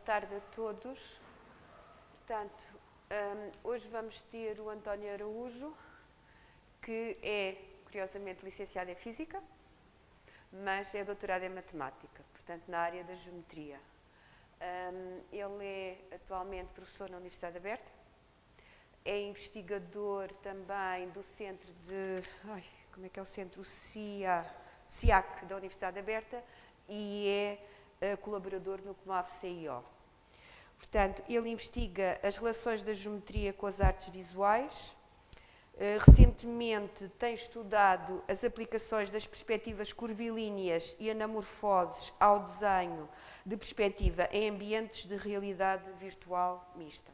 tarde a todos. Portanto, hoje vamos ter o António Araújo, que é, curiosamente, licenciado em Física, mas é doutorado em Matemática, portanto, na área da Geometria. Ele é atualmente professor na Universidade Aberta, é investigador também do centro de... como é que é o centro? O CIAC da Universidade Aberta e é colaborador no COMAV-CIO. Portanto, ele investiga as relações da geometria com as artes visuais. Recentemente tem estudado as aplicações das perspectivas curvilíneas e anamorfoses ao desenho de perspectiva em ambientes de realidade virtual mista.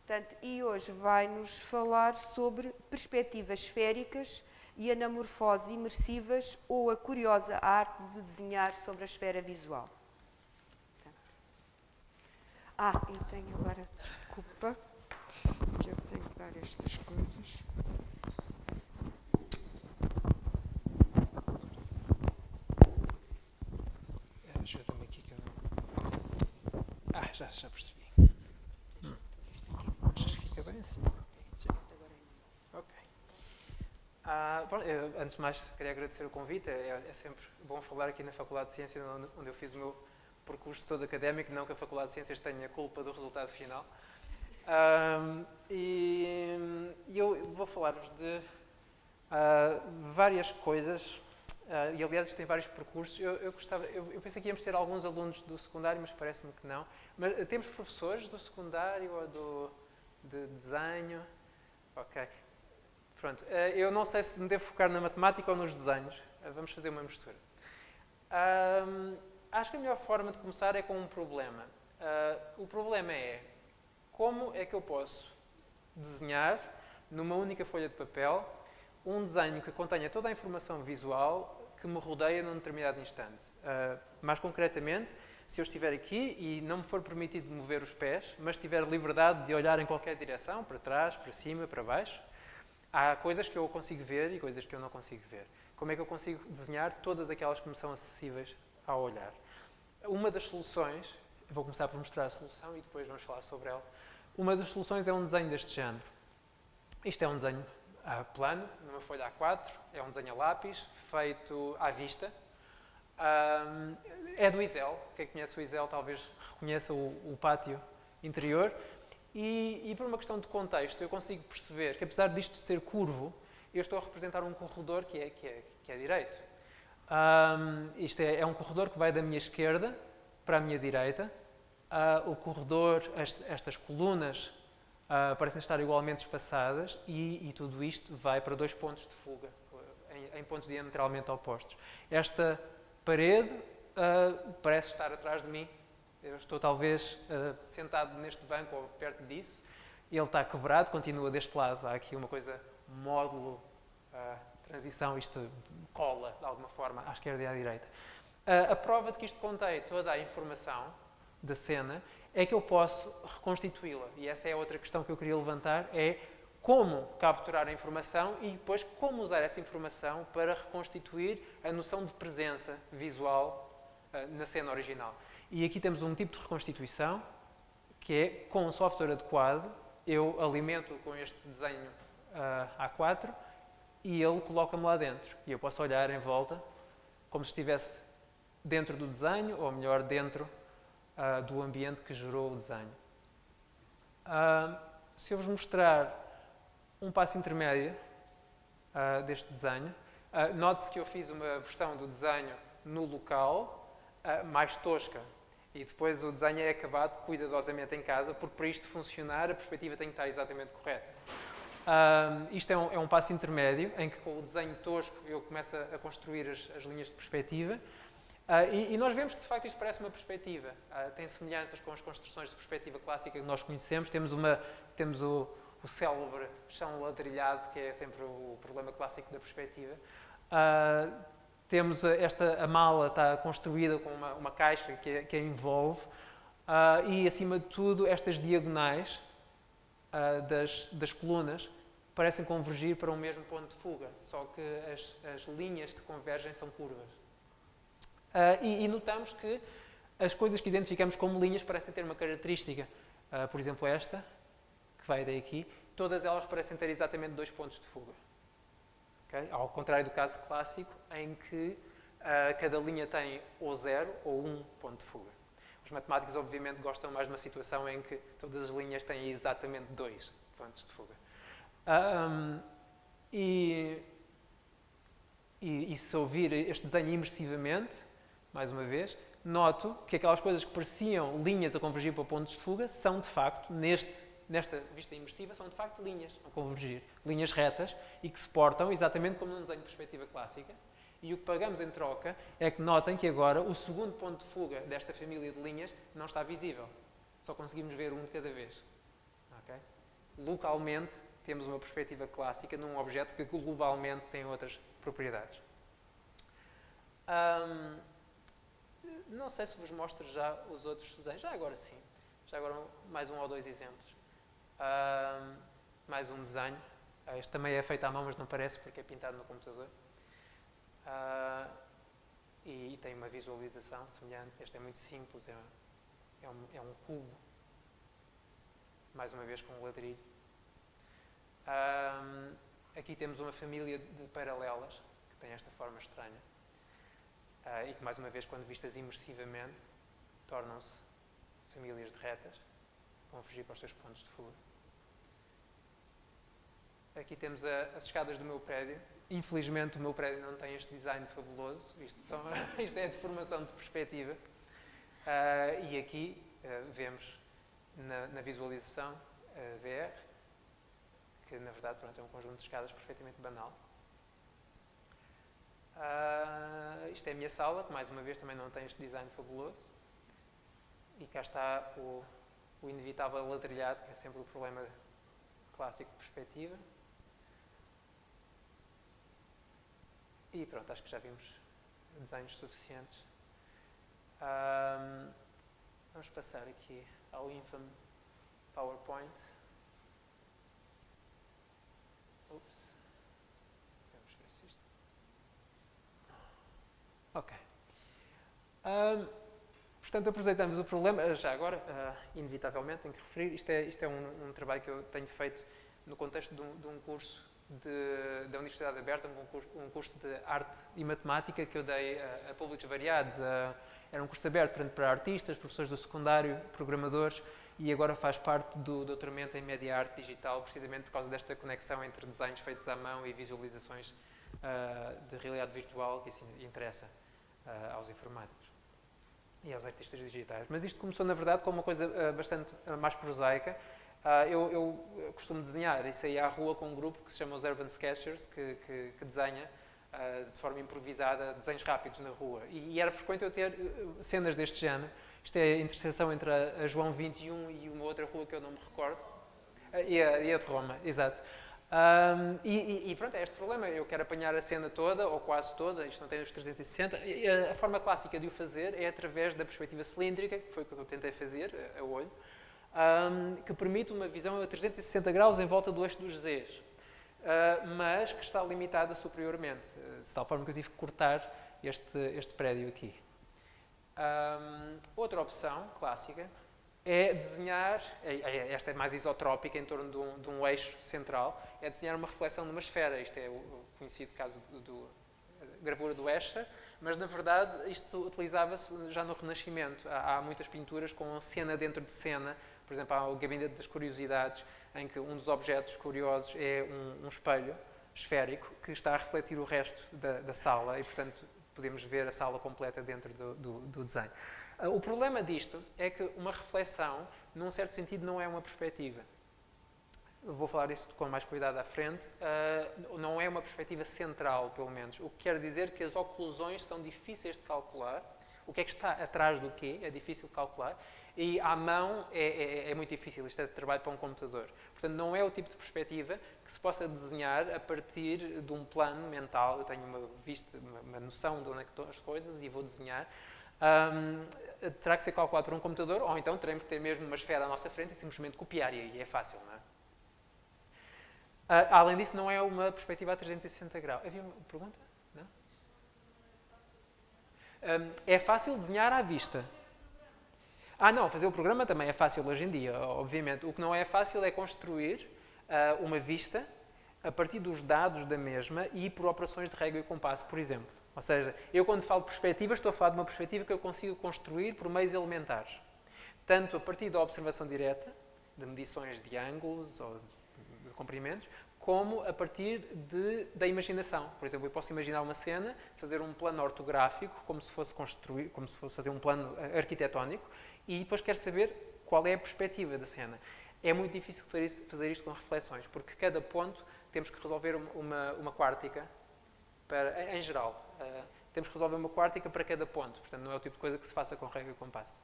Portanto, e hoje vai-nos falar sobre perspectivas esféricas e anamorfoses imersivas ou a curiosa arte de desenhar sobre a esfera visual. E tenho agora, desculpa, que eu tenho que dar estas coisas. Ajuda-me aqui que eu não... já percebi. Fica bem assim. Ok. Antes de mais, queria agradecer o convite. É sempre bom falar aqui na Faculdade de Ciências, onde eu fiz o meu percurso todo académico, não que a Faculdade de Ciências tenha culpa do resultado final. Eu vou falar-vos de várias coisas, e aliás isto tem vários percursos. Eu pensei que íamos ter alguns alunos do secundário, mas parece-me que não. Mas temos professores do secundário ou de desenho? Ok. Pronto. Eu não sei se me devo focar na matemática ou nos desenhos. Vamos fazer uma mistura. Acho que a melhor forma de começar é com um problema. O problema é como é que eu posso desenhar numa única folha de papel um desenho que contenha toda a informação visual que me rodeia num determinado instante. Mais concretamente, se eu estiver aqui e não me for permitido mover os pés, mas tiver liberdade de olhar em qualquer direção, para trás, para cima, para baixo, há coisas que eu consigo ver e coisas que eu não consigo ver. Como é que eu consigo desenhar todas aquelas que me são acessíveis ao olhar? Uma das soluções, eu vou começar por mostrar a solução e depois vamos falar sobre ela. Uma das soluções é um desenho deste género. Isto é um desenho plano, numa folha A4, é um desenho a lápis, feito à vista. É do ISEL, quem conhece o ISEL talvez reconheça o pátio interior. E por uma questão de contexto, eu consigo perceber que apesar disto ser curvo, eu estou a representar um corredor que é direito. Isto é um corredor que vai da minha esquerda para a minha direita. O corredor, estas colunas, parecem estar igualmente espaçadas e tudo isto vai para dois pontos de fuga, em pontos diametralmente opostos. Esta parede parece estar atrás de mim. Eu estou talvez sentado neste banco ou perto disso. Ele está quebrado, continua deste lado. Há aqui uma coisa, módulo, transição, isto cola de alguma forma à esquerda e à direita. A prova de que isto contém toda a informação da cena é que eu posso reconstituí-la. E essa é a outra questão que eu queria levantar, é como capturar a informação e depois como usar essa informação para reconstituir a noção de presença visual na cena original. E aqui temos um tipo de reconstituição que é, com um software adequado, eu alimento com este desenho A4 e ele coloca-me lá dentro. E eu posso olhar em volta como se estivesse dentro do desenho, ou melhor, dentro do ambiente que gerou o desenho. Se eu vos mostrar um passo intermédio deste desenho, note-se que eu fiz uma versão do desenho no local, mais tosca. E depois o desenho é acabado cuidadosamente em casa, porque para isto funcionar a perspectiva tem que estar exatamente correta. Isto é um passo intermédio, em que com o desenho tosco eu começo a construir as linhas de perspectiva. E nós vemos que, de facto, isto parece uma perspectiva. Tem semelhanças com as construções de perspectiva clássica que nós conhecemos. Temos o célebre chão ladrilhado, que é sempre o problema clássico da perspectiva. Temos a mala está construída com uma caixa que a envolve. E, acima de tudo, estas diagonais das colunas parecem convergir para um mesmo ponto de fuga, só que as linhas que convergem são curvas. E notamos que As coisas que identificamos como linhas parecem ter uma característica. Por exemplo, esta, que vai daí aqui, todas elas parecem ter exatamente 2 pontos de fuga. Okay? Ao contrário do caso clássico, em que cada linha tem ou 0 ou 1 ponto de fuga. Os matemáticos, obviamente, gostam mais de uma situação em que todas as linhas têm exatamente 2 pontos de fuga. E se ouvir este desenho imersivamente, mais uma vez, noto que aquelas coisas que pareciam linhas a convergir para pontos de fuga são, de facto, nesta vista imersiva, são de facto linhas a convergir. Linhas retas e que se portam exatamente como num desenho de perspectiva clássica. E o que pagamos em troca é que notem que agora o segundo ponto de fuga desta família de linhas não está visível. Só conseguimos ver um de cada vez. Okay? Localmente, temos uma perspectiva clássica num objeto que globalmente tem outras propriedades. Não sei se vos mostro já os outros desenhos. Já agora sim. Já agora mais 1 ou 2 exemplos. Mais um desenho. Este também é feito à mão, mas não parece porque é pintado no computador. E tem uma visualização semelhante. Este é muito simples. É um cubo. Mais uma vez com um ladrilho. Aqui temos uma família de paralelas que tem esta forma estranha. E que, mais uma vez, quando vistas imersivamente, tornam-se famílias de retas, convergir para os seus pontos de fuga. Aqui temos as escadas do meu prédio. Infelizmente, o meu prédio não tem este design fabuloso. Isto é a deformação de perspectiva. E aqui vemos na visualização VR, que na verdade pronto, é um conjunto de escadas perfeitamente banal. Isto é a minha sala, que mais uma vez também não tem este design fabuloso. E cá está o inevitável ladrilhado, que é sempre o problema clássico de perspectiva. E pronto, acho que já vimos desenhos suficientes. Vamos passar aqui ao infame PowerPoint. Ups. Vamos ver se isto... Ok. Portanto, apresentamos o problema. Já agora, inevitavelmente, tenho que referir, isto é um trabalho que eu tenho feito no contexto de um curso da Universidade Aberta, um curso de arte e matemática que eu dei a públicos variados. Era um curso aberto para artistas, professores do secundário, programadores, e agora faz parte do doutoramento em média arte digital, precisamente por causa desta conexão entre desenhos feitos à mão e visualizações de realidade virtual, que isso interessa aos informáticos e aos artistas digitais. Mas isto começou, na verdade, com uma coisa bastante mais prosaica. Eu costumo desenhar e sair à rua com um grupo que se chama os Urban Sketchers, que desenha de forma improvisada desenhos rápidos na rua. E era frequente eu ter cenas deste género. Isto é a interseção entre a João 21 e uma outra rua que eu não me recordo. E a de Roma, exato. E pronto, é este problema. Eu quero apanhar a cena toda, ou quase toda, isto não tem os 360. E a forma clássica de o fazer é através da perspectiva cilíndrica, que foi o que eu tentei fazer, a olho, que permite uma visão a 360 graus em volta do eixo dos Zs, mas que está limitada superiormente, de tal forma que eu tive que cortar este prédio aqui. Outra opção clássica é desenhar, esta é mais isotrópica em torno de um eixo central, é desenhar uma reflexão numa esfera. Isto é o conhecido caso da gravura do Escher, mas na verdade isto utilizava-se já no Renascimento. Há muitas pinturas com cena dentro de cena. Por exemplo, há o Gabinete das Curiosidades, em que um dos objetos curiosos é um espelho esférico que está a refletir o resto da sala e, portanto, podemos ver a sala completa dentro do desenho. O problema disto é que uma reflexão, num certo sentido, não é uma perspectiva. Vou falar disso com mais cuidado à frente. Não é uma perspectiva central, pelo menos. O que quer dizer que as oclusões são difíceis de calcular. O que é que está atrás do quê? É difícil de calcular. E à mão é muito difícil. Isto é de trabalho para um computador. Portanto, não é o tipo de perspectiva que se possa desenhar a partir de um plano mental. Eu tenho uma noção de onde é que estão as coisas e vou desenhar. Terá que ser calculado por um computador, ou então teremos que ter mesmo uma esfera à nossa frente e simplesmente copiar. E aí é fácil, não é? Além disso, não é uma perspectiva a 360 graus. Havia uma pergunta? Não? É fácil desenhar à vista. Não, fazer o programa também é fácil hoje em dia, obviamente. O que não é fácil é construir uma vista a partir dos dados da mesma e por operações de régua e compasso, por exemplo. Ou seja, eu quando falo de perspectiva, estou a falar de uma perspectiva que eu consigo construir por meios elementares. Tanto a partir da observação direta, de medições de ângulos ou de comprimentos, como a partir da imaginação. Por exemplo, eu posso imaginar uma cena, fazer um plano ortográfico, como se fosse fazer um plano arquitetónico, e depois quero saber qual é a perspectiva da cena. É muito difícil fazer isto com reflexões, porque cada ponto temos que resolver uma quártica, em geral. Temos que resolver uma quártica para cada ponto, portanto não é o tipo de coisa que se faça com régua e compasso.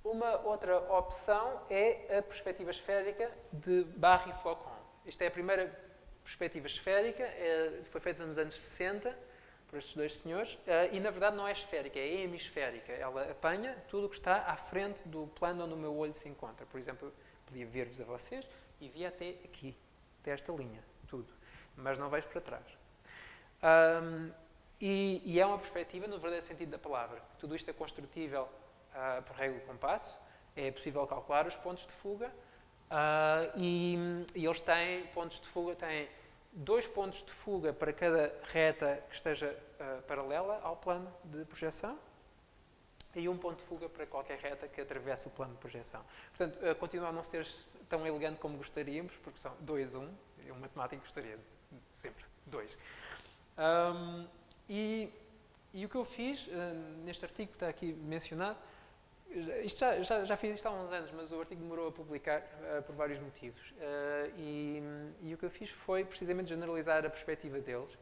Uma outra opção é a perspectiva esférica de Barry e Flocon. Isto é a primeira perspectiva esférica, foi feita nos anos 60 por estes dois senhores, e na verdade não é esférica, é hemisférica. Ela apanha tudo o que está à frente do plano onde o meu olho se encontra. Por exemplo, eu podia ver-vos a vocês e via até aqui, até esta linha, tudo. Mas não vejo para trás. E é uma perspectiva no verdadeiro sentido da palavra. Tudo isto é construtível por régua e compasso, é possível calcular os pontos de fuga e eles têm pontos de fuga, têm 2 pontos de fuga para cada reta que esteja paralela ao plano de projeção e 1 ponto de fuga para qualquer reta que atravesse o plano de projeção. Portanto, continua a não ser tão elegante como gostaríamos, porque são 2, 1, e um matemático gostaria de sempre 2. E o que eu fiz neste artigo que está aqui mencionado, já fiz isto há uns anos, mas o artigo demorou a publicar por vários motivos. E o que eu fiz foi precisamente generalizar a perspectiva deles.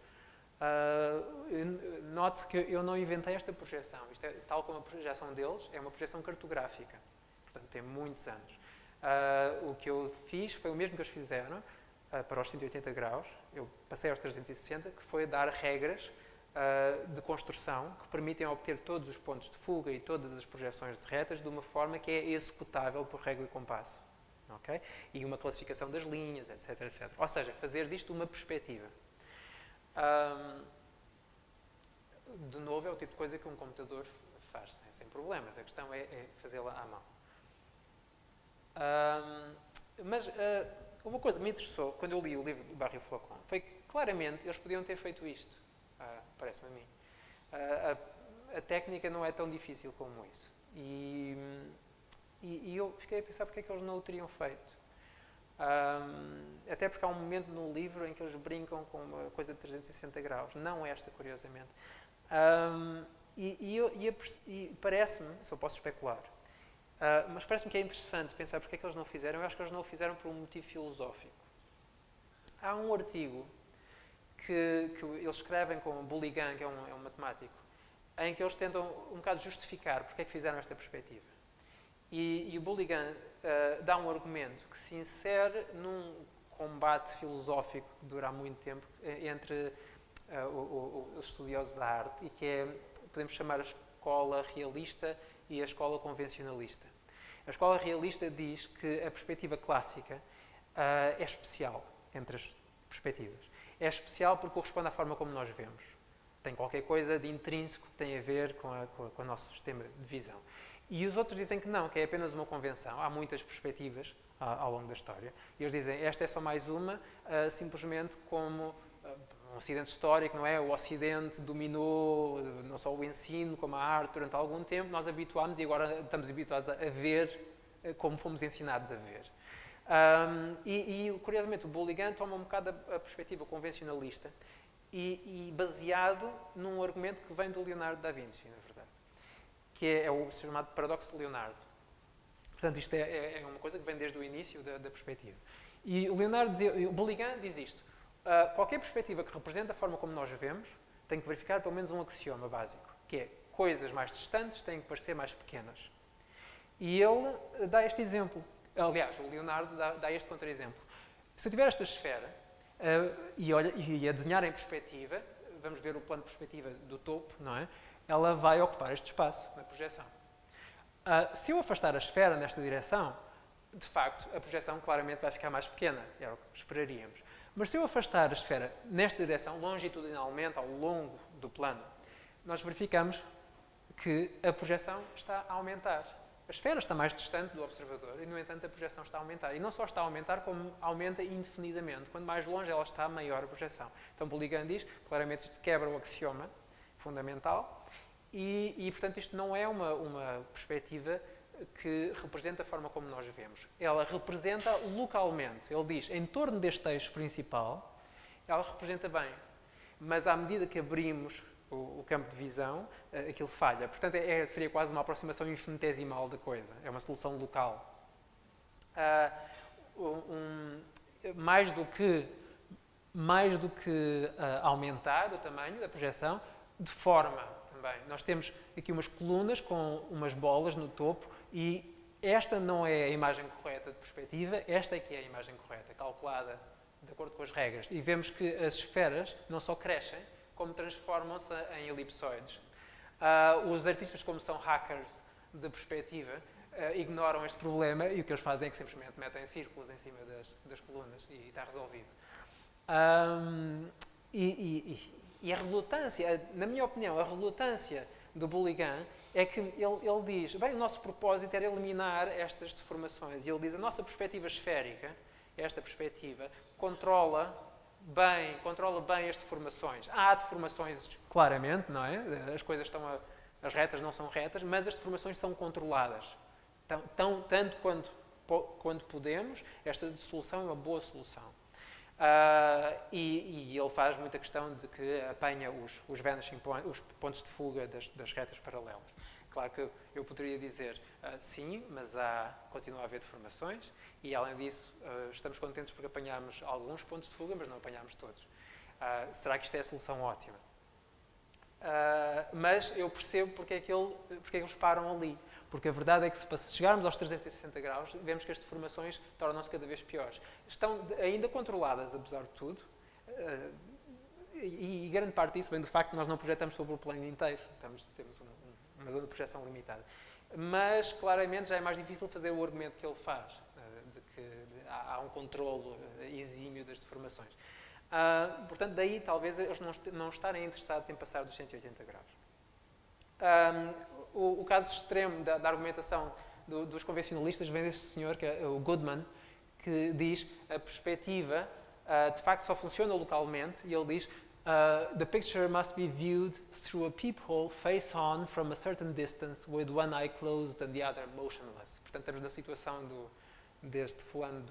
Note-se que eu não inventei esta projeção. Isto é, tal como a projeção deles, é uma projeção cartográfica. Portanto, tem muitos anos. O que eu fiz foi o mesmo que eles fizeram para os 180 graus. Eu passei aos 360, que foi dar regras de construção que permitem obter todos os pontos de fuga e todas as projeções de retas de uma forma que é executável por régua e compasso. Okay? E uma classificação das linhas, etc, etc. Ou seja, fazer disto uma perspectiva. De novo, é o tipo de coisa que um computador faz sem problemas. A questão é fazê-la à mão. Mas uma coisa que me interessou quando eu li o livro do Barry e Flocon foi que, claramente, eles podiam ter feito isto. Parece-me a mim. A técnica não é tão difícil como isso. E eu fiquei a pensar porque é que eles não o teriam feito. Até porque há um momento no livro em que eles brincam com uma coisa de 360 graus. Não esta, curiosamente. E parece-me, só posso especular, mas parece-me que é interessante pensar porque é que eles não o fizeram. Eu acho que eles não o fizeram por um motivo filosófico. Há um artigo que eles escrevem com o Bulligan, que é um matemático, em que eles tentam um bocado justificar porque é que fizeram esta perspectiva. E o Bulligan dá um argumento que se insere num combate filosófico que dura há muito tempo entre os estudiosos da arte e que é, podemos chamar, a escola realista e a escola convencionalista. A escola realista diz que a perspectiva clássica é especial entre as perspectivas. É especial porque corresponde à forma como nós vemos. Tem qualquer coisa de intrínseco que tem a ver com o nosso sistema de visão. E os outros dizem que não, que é apenas uma convenção. Há muitas perspectivas ao longo da história. E eles dizem, esta é só mais uma, simplesmente como um acidente histórico, não é? O Ocidente dominou não só o ensino como a arte durante algum tempo, nós habituámos e agora estamos habituados a ver como fomos ensinados a ver. Curiosamente, o Bulligan toma um bocado a perspectiva convencionalista e baseado num argumento que vem do Leonardo da Vinci, na verdade, que é o chamado paradoxo de Leonardo. Portanto, isto é uma coisa que vem desde o início da perspectiva. E o Bulligan diz isto: qualquer perspectiva que representa a forma como nós vemos tem que verificar pelo menos um axioma básico, que é coisas mais distantes têm que parecer mais pequenas. E ele dá este exemplo. Aliás, o Leonardo dá este contra-exemplo. Se eu tiver esta esfera e a desenhar em perspectiva, vamos ver o plano de perspectiva do topo, não é? Ela vai ocupar este espaço na projeção. Se eu afastar a esfera nesta direção, de facto, a projeção claramente vai ficar mais pequena. Era o que esperaríamos. Mas se eu afastar a esfera nesta direção, longitudinalmente, ao longo do plano, nós verificamos que a projeção está a aumentar. A esfera está mais distante do observador e, no entanto, a projeção está a aumentar. E não só está a aumentar, como aumenta indefinidamente. Quanto mais longe ela está, maior a projeção. Então, Bouligan diz, claramente, isto quebra o axioma fundamental e portanto, isto não é uma perspectiva que representa a forma como nós vemos. Ela representa localmente. Ele diz, em torno deste eixo principal, ela representa bem. Mas, à medida que abrimos o campo de visão, aquilo falha. Portanto, seria quase uma aproximação infinitesimal da coisa. É uma solução local. Mais do que aumentar o tamanho da projeção, deforma também. Nós temos aqui umas colunas com umas bolas no topo e esta não é a imagem correta de perspectiva, esta é que é a imagem correta, calculada de acordo com as regras. E vemos que as esferas não só crescem, como transformam-se em elipsoides. Os artistas, como são hackers de perspectiva, ignoram este problema e o que eles fazem é que simplesmente metem círculos em cima das colunas e está resolvido. E a relutância, na minha opinião, a relutância do Bouligan é que ele diz, bem, o nosso propósito era eliminar estas deformações. E ele diz, a nossa perspectiva esférica, esta perspectiva, controla bem as deformações. Há deformações, claramente, não é? As retas não são retas, mas as deformações são controladas. Tanto quanto podemos, esta solução é uma boa solução. E ele faz muita questão de que apanha os vanishing points, os pontos de fuga das retas paralelas. Claro que eu poderia dizer sim, mas continua a haver deformações e, além disso, estamos contentes porque apanhámos alguns pontos de fuga, mas não apanhámos todos. Será que isto é a solução ótima? Mas eu percebo porque é que eles param ali. Porque a verdade é que se chegarmos aos 360 graus, vemos que as deformações tornam-se cada vez piores. Estão ainda controladas, apesar de tudo, e grande parte disso vem do facto de nós não projetamos sobre o plano inteiro. Temos uma zona de projeção limitada. Mas, claramente, já é mais difícil fazer o argumento que ele faz, de que há um controlo exímio das deformações. Portanto, daí talvez eles não estarem interessados em passar dos 180 graus. O caso extremo da argumentação dos convencionalistas vem deste senhor, que é o Goodman, que diz a perspectiva de facto só funciona localmente, e ele diz the picture must be viewed through a peephole face on from a certain distance with one eye closed and the other motionless. Portanto, estamos na situação deste fulano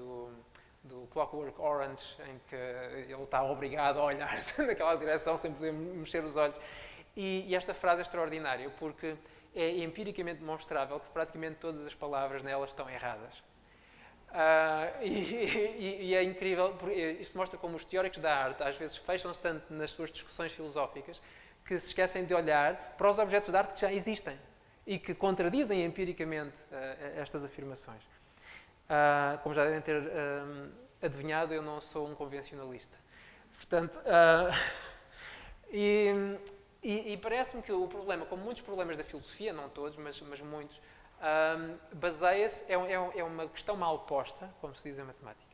do Clockwork Orange, em que ele está obrigado a olhar naquela direção sem poder mexer os olhos. E esta frase é extraordinária, porque é empiricamente demonstrável que praticamente todas as palavras nela estão erradas. E é incrível, isto mostra como os teóricos da arte às vezes fecham-se tanto nas suas discussões filosóficas que se esquecem de olhar para os objetos de arte que já existem e que contradizem empiricamente estas afirmações. Como já devem ter adivinhado, eu não sou um convencionalista. Portanto, e parece-me que o problema, como muitos problemas da filosofia, não todos, mas muitos, baseia-se, é uma questão mal posta, como se diz em matemática,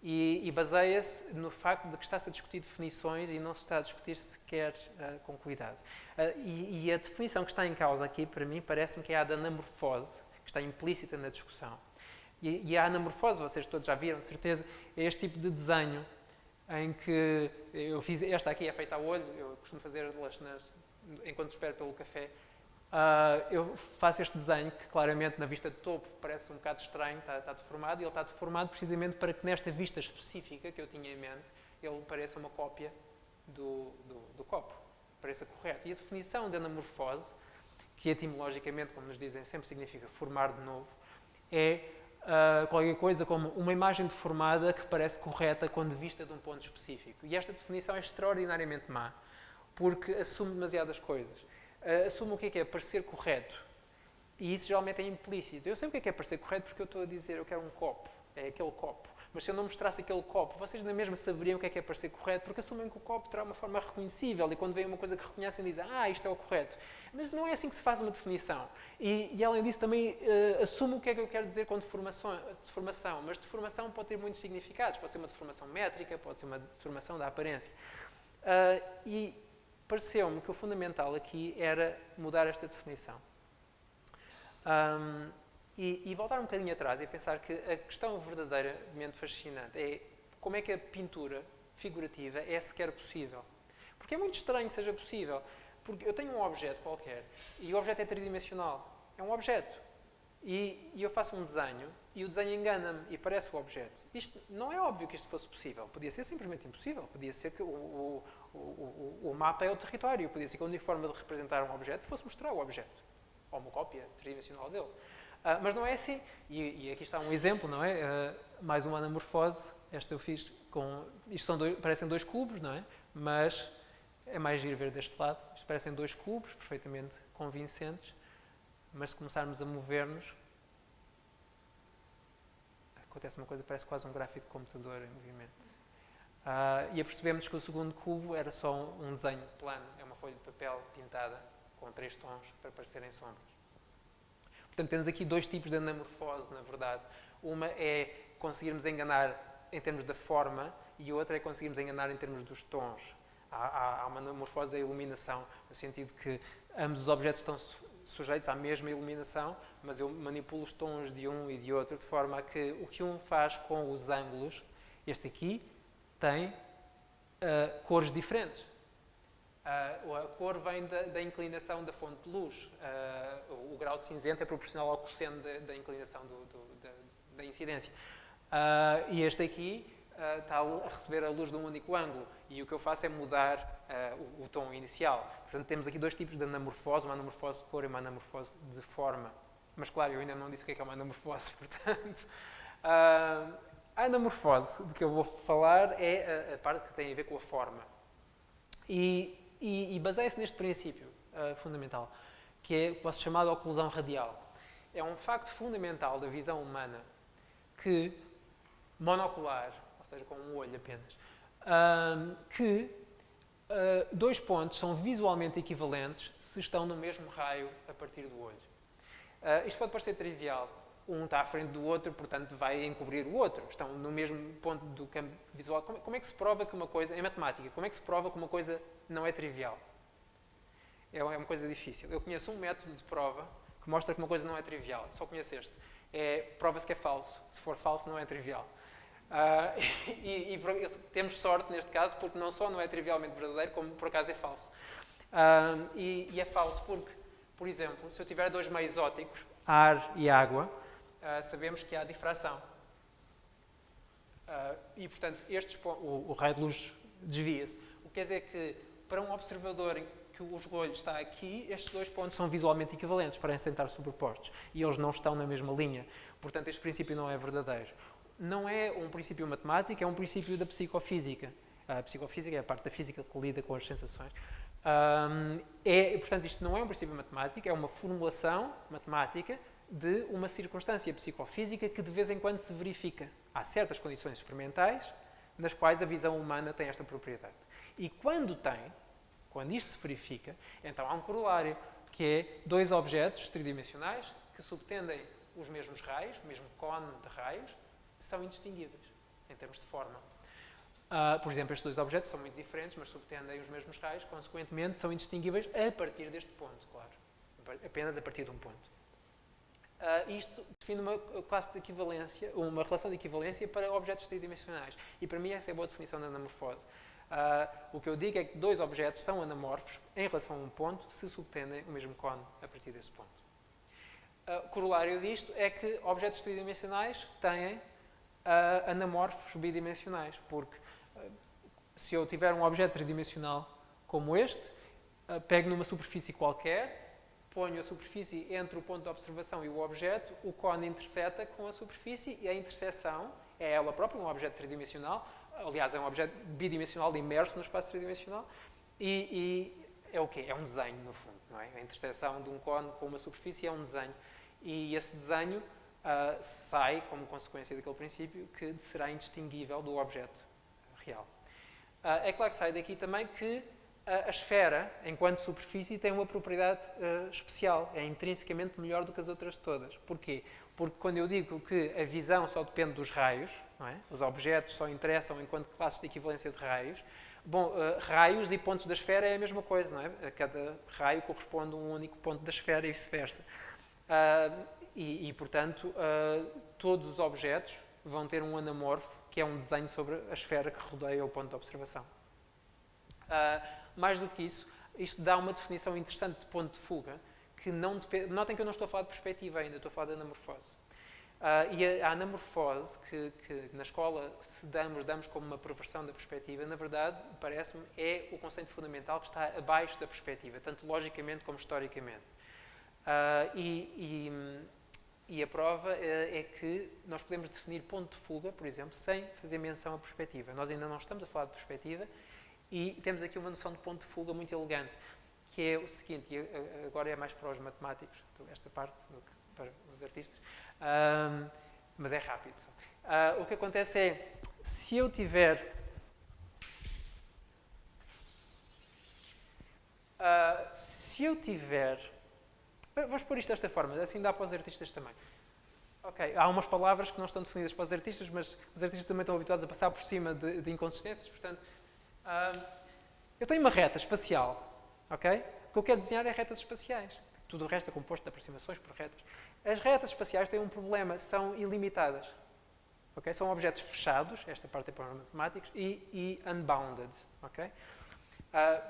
e baseia-se no facto de que está-se a discutir definições e não se está a discutir sequer com cuidado. E a definição que está em causa aqui, para mim, parece-me que é a da anamorfose, que está implícita na discussão. E a anamorfose, vocês todos já viram, de certeza, é este tipo de desenho em que eu fiz, esta aqui é feita a olho, eu costumo fazê-las enquanto espero pelo café. Eu faço este desenho que claramente na vista de topo parece um bocado estranho, está deformado, e ele está deformado precisamente para que nesta vista específica que eu tinha em mente, ele pareça uma cópia do copo, pareça correto. E a definição de anamorfose, que etimologicamente, como nos dizem, sempre significa formar de novo, é qualquer coisa como uma imagem deformada que parece correta quando vista de um ponto específico. E esta definição é extraordinariamente má, porque assume demasiadas coisas. Assume o que é parecer correto, e isso geralmente é implícito. Eu sei o que é parecer correto porque eu estou a dizer, eu quero um copo, é aquele copo. Mas se eu não mostrasse aquele copo, vocês na mesma saberiam o que é parecer correto, porque assumem que o copo terá uma forma reconhecível, e quando vem uma coisa que reconhecem, dizem, isto é o correto. Mas não é assim que se faz uma definição. E além disso, também assumo o que é que eu quero dizer com deformação. Mas deformação pode ter muitos significados. Pode ser uma deformação métrica, pode ser uma deformação da aparência. pareceu-me que o fundamental aqui era mudar esta definição. E voltar um bocadinho atrás e pensar que a questão verdadeiramente fascinante é como é que a pintura figurativa é sequer possível. Porque é muito estranho que seja possível. Porque eu tenho um objeto qualquer e o objeto é tridimensional. É um objeto. E eu faço um desenho e o desenho engana-me e parece o objeto. Isto não é óbvio que isto fosse possível. Podia ser simplesmente impossível. Podia ser que o mapa é o território. Podia ser que a única forma de representar um objeto fosse mostrar o objeto. Ou uma cópia tridimensional dele. Mas não é assim. E aqui está um exemplo, não é? Mais uma anamorfose. Esta eu fiz com... Isto parecem 2 cubos, não é? Mas é mais giro ver deste lado. Isto parecem 2 cubos, perfeitamente convincentes. Mas se começarmos a mover-nos, acontece uma coisa que parece quase um gráfico de computador em movimento. E apercebemos que o segundo cubo era só um desenho plano. É uma folha de papel pintada com 3 tons para parecerem sombras. Portanto, temos aqui 2 tipos de anamorfose, na verdade. Uma é conseguirmos enganar em termos da forma e outra é conseguirmos enganar em termos dos tons. Há uma anamorfose da iluminação, no sentido que ambos os objetos estão sujeitos à mesma iluminação, mas eu manipulo os tons de um e de outro, de forma a que o que um faz com os ângulos, este aqui tem cores diferentes. A cor vem da inclinação da fonte de luz. O grau de cinzento é proporcional ao quociente da inclinação da incidência. E este aqui está a receber a luz de um único ângulo. E o que eu faço é mudar o tom inicial. Portanto, temos aqui 2 tipos de anamorfose, uma anamorfose de cor e uma anamorfose de forma. Mas, claro, eu ainda não disse o que é uma anamorfose, portanto... A anamorfose de que eu vou falar é a parte que tem a ver com a forma. E baseia-se neste princípio fundamental, que é o que posso chamar de oclusão radial. É um facto fundamental da visão humana que, monocular, ou seja, com um olho apenas, que 2 pontos são visualmente equivalentes se estão no mesmo raio a partir do olho. Isto pode parecer trivial. Um está à frente do outro, portanto vai encobrir o outro. Estão no mesmo ponto do campo visual. Como é que se prova que uma coisa... Em matemática, como é que se prova que uma coisa não é trivial? É uma coisa difícil. Eu conheço um método de prova que mostra que uma coisa não é trivial. Só conheço este. Prova-se que é falso. Se for falso, não é trivial. E temos sorte neste caso, porque não só não é trivialmente verdadeiro, como por acaso é falso. E é falso porque, por exemplo, se eu tiver 2 meios ópticos, ar e água, sabemos que há difração. E, portanto, o raio de luz desvia-se. O que quer dizer que, para um observador em que o olho está aqui, estes 2 pontos são visualmente equivalentes, parecem estar sobrepostos. E eles não estão na mesma linha. Portanto, este princípio não é verdadeiro. Não é um princípio matemático, é um princípio da psicofísica. A psicofísica é a parte da física que lida com as sensações. Portanto, isto não é um princípio matemático, é uma formulação matemática de uma circunstância psicofísica que de vez em quando se verifica. Há certas condições experimentais nas quais a visão humana tem esta propriedade. E quando isto se verifica, então há um corolário, que é 2 objetos tridimensionais que subtendem os mesmos raios, o mesmo cone de raios, são indistinguíveis em termos de forma. Por exemplo, estes 2 objetos são muito diferentes, mas subtendem os mesmos raios, consequentemente são indistinguíveis a partir deste ponto, claro. Apenas a partir de um ponto. Isto define uma classe de equivalência, uma relação de equivalência para objetos tridimensionais. E para mim essa é a boa definição da anamorfose. O que eu digo é que 2 objetos são anamorfos em relação a um ponto se subtendem o mesmo cone a partir desse ponto. O corolário disto é que objetos tridimensionais têm anamorfos bidimensionais, porque se eu tiver um objeto tridimensional como este, pego numa superfície qualquer, ponho a superfície entre o ponto de observação e o objeto, o cone interseta com a superfície e a interseção é ela própria, um objeto tridimensional, aliás, é um objeto bidimensional imerso no espaço tridimensional e é o quê? É um desenho, no fundo, não é? A interseção de um cone com uma superfície é um desenho e esse desenho sai como consequência daquele princípio que será indistinguível do objeto real. É claro que sai daqui também que a esfera, enquanto superfície, tem uma propriedade especial. É intrinsecamente melhor do que as outras todas. Porquê? Porque quando eu digo que a visão só depende dos raios, não é? Os objetos só interessam enquanto classes de equivalência de raios, bom, raios e pontos da esfera é a mesma coisa, não é? Cada raio corresponde a um único ponto da esfera e vice-versa. Portanto, todos os objetos vão ter um anamorfo, que é um desenho sobre a esfera que rodeia o ponto de observação. Mais do que isso, isto dá uma definição interessante de ponto de fuga, que não depende... Notem que eu não estou a falar de perspectiva ainda, estou a falar de anamorfose. E a anamorfose, que na escola se damos como uma perversão da perspectiva, na verdade, parece-me, é o conceito fundamental que está abaixo da perspectiva, tanto logicamente como historicamente. E a prova é que nós podemos definir ponto de fuga, por exemplo, sem fazer menção à perspectiva. Nós ainda não estamos a falar de perspectiva e temos aqui uma noção de ponto de fuga muito elegante, que é o seguinte, e agora é mais para os matemáticos, esta parte, do que para os artistas, mas é rápido só. O que acontece é, se eu tiver... Vamos pôr isto desta forma, assim dá para os artistas também. Ok, há umas palavras que não estão definidas para os artistas, mas os artistas também estão habituados a passar por cima de inconsistências, portanto... eu tenho uma reta espacial, ok? O que eu quero desenhar é retas espaciais. Tudo o resto é composto de aproximações por retas. As retas espaciais têm um problema, são ilimitadas. Okay? São objetos fechados, esta parte é para os matemáticos, e unbounded. Okay?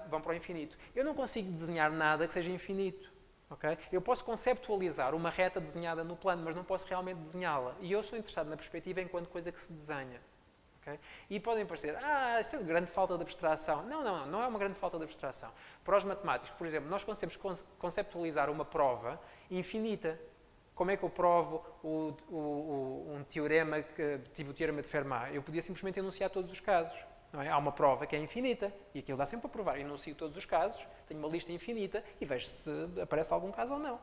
Vão para o infinito. Eu não consigo desenhar nada que seja infinito. Okay? Eu posso conceptualizar uma reta desenhada no plano, mas não posso realmente desenhá-la. E eu sou interessado na perspectiva enquanto coisa que se desenha. Okay? E podem parecer, isso é uma grande falta de abstração. Não é uma grande falta de abstração. Para os matemáticos, por exemplo, nós conseguimos conceptualizar uma prova infinita. Como é que eu provo um teorema, tipo o teorema de Fermat? Eu podia simplesmente enunciar todos os casos. Não é? Há uma prova que é infinita e aquilo dá sempre para provar. Eu enuncio todos os casos, tenho uma lista infinita e vejo se aparece algum caso ou não.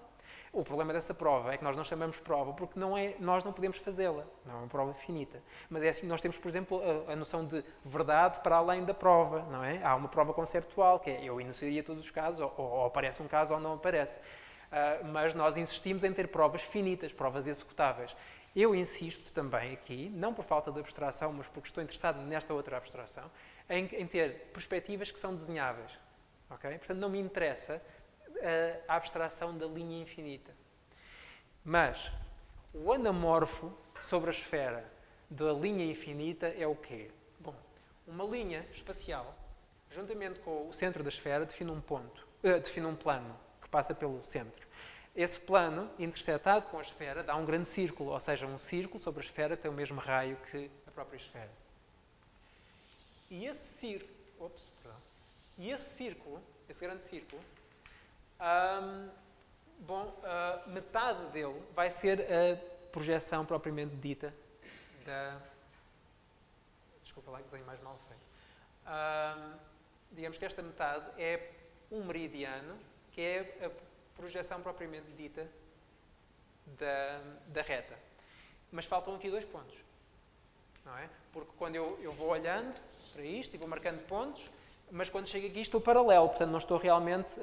O problema dessa prova é que nós não chamamos prova porque nós não podemos fazê-la. Não é uma prova finita. Mas é assim que nós temos, por exemplo, a noção de verdade para além da prova. Não é? Há uma prova conceptual, que é eu enunciaria todos os casos, ou aparece um caso ou não aparece. Mas nós insistimos em ter provas finitas, provas executáveis. Eu insisto também aqui, não por falta de abstração, mas porque estou interessado nesta outra abstração, em ter perspectivas que são desenháveis. Okay? Portanto, não me interessa a abstração da linha infinita. Mas o anamorfo sobre a esfera da linha infinita é o quê? Bom, uma linha espacial, juntamente com o centro da esfera, define um plano que passa pelo centro. Esse plano, intersetado com a esfera, dá um grande círculo, ou seja, um círculo sobre a esfera que tem o mesmo raio que a própria esfera. E esse círculo, esse grande círculo, metade dele vai ser a projeção propriamente dita da... Desculpa lá que desenho mais mal feito. Digamos que esta metade é um meridiano, que é a projeção propriamente dita da reta. Mas faltam aqui 2 pontos. Não é? Porque quando eu vou olhando para isto e vou marcando pontos, mas quando chego aqui estou paralelo, portanto não estou realmente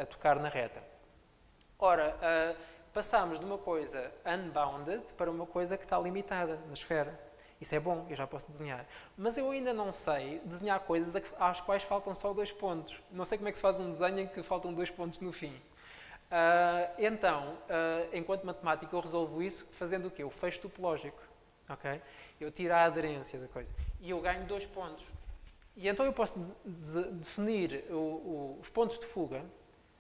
a tocar na reta. Ora, passamos de uma coisa unbounded para uma coisa que está limitada na esfera. Isso é bom, eu já posso desenhar. Mas eu ainda não sei desenhar coisas às quais faltam só 2 pontos. Não sei como é que se faz um desenho em que faltam 2 pontos no fim. Enquanto matemático, eu resolvo isso fazendo o quê? O fecho topológico. Okay? Eu tiro a aderência da coisa. E eu ganho 2 pontos. E então eu posso definir os pontos de fuga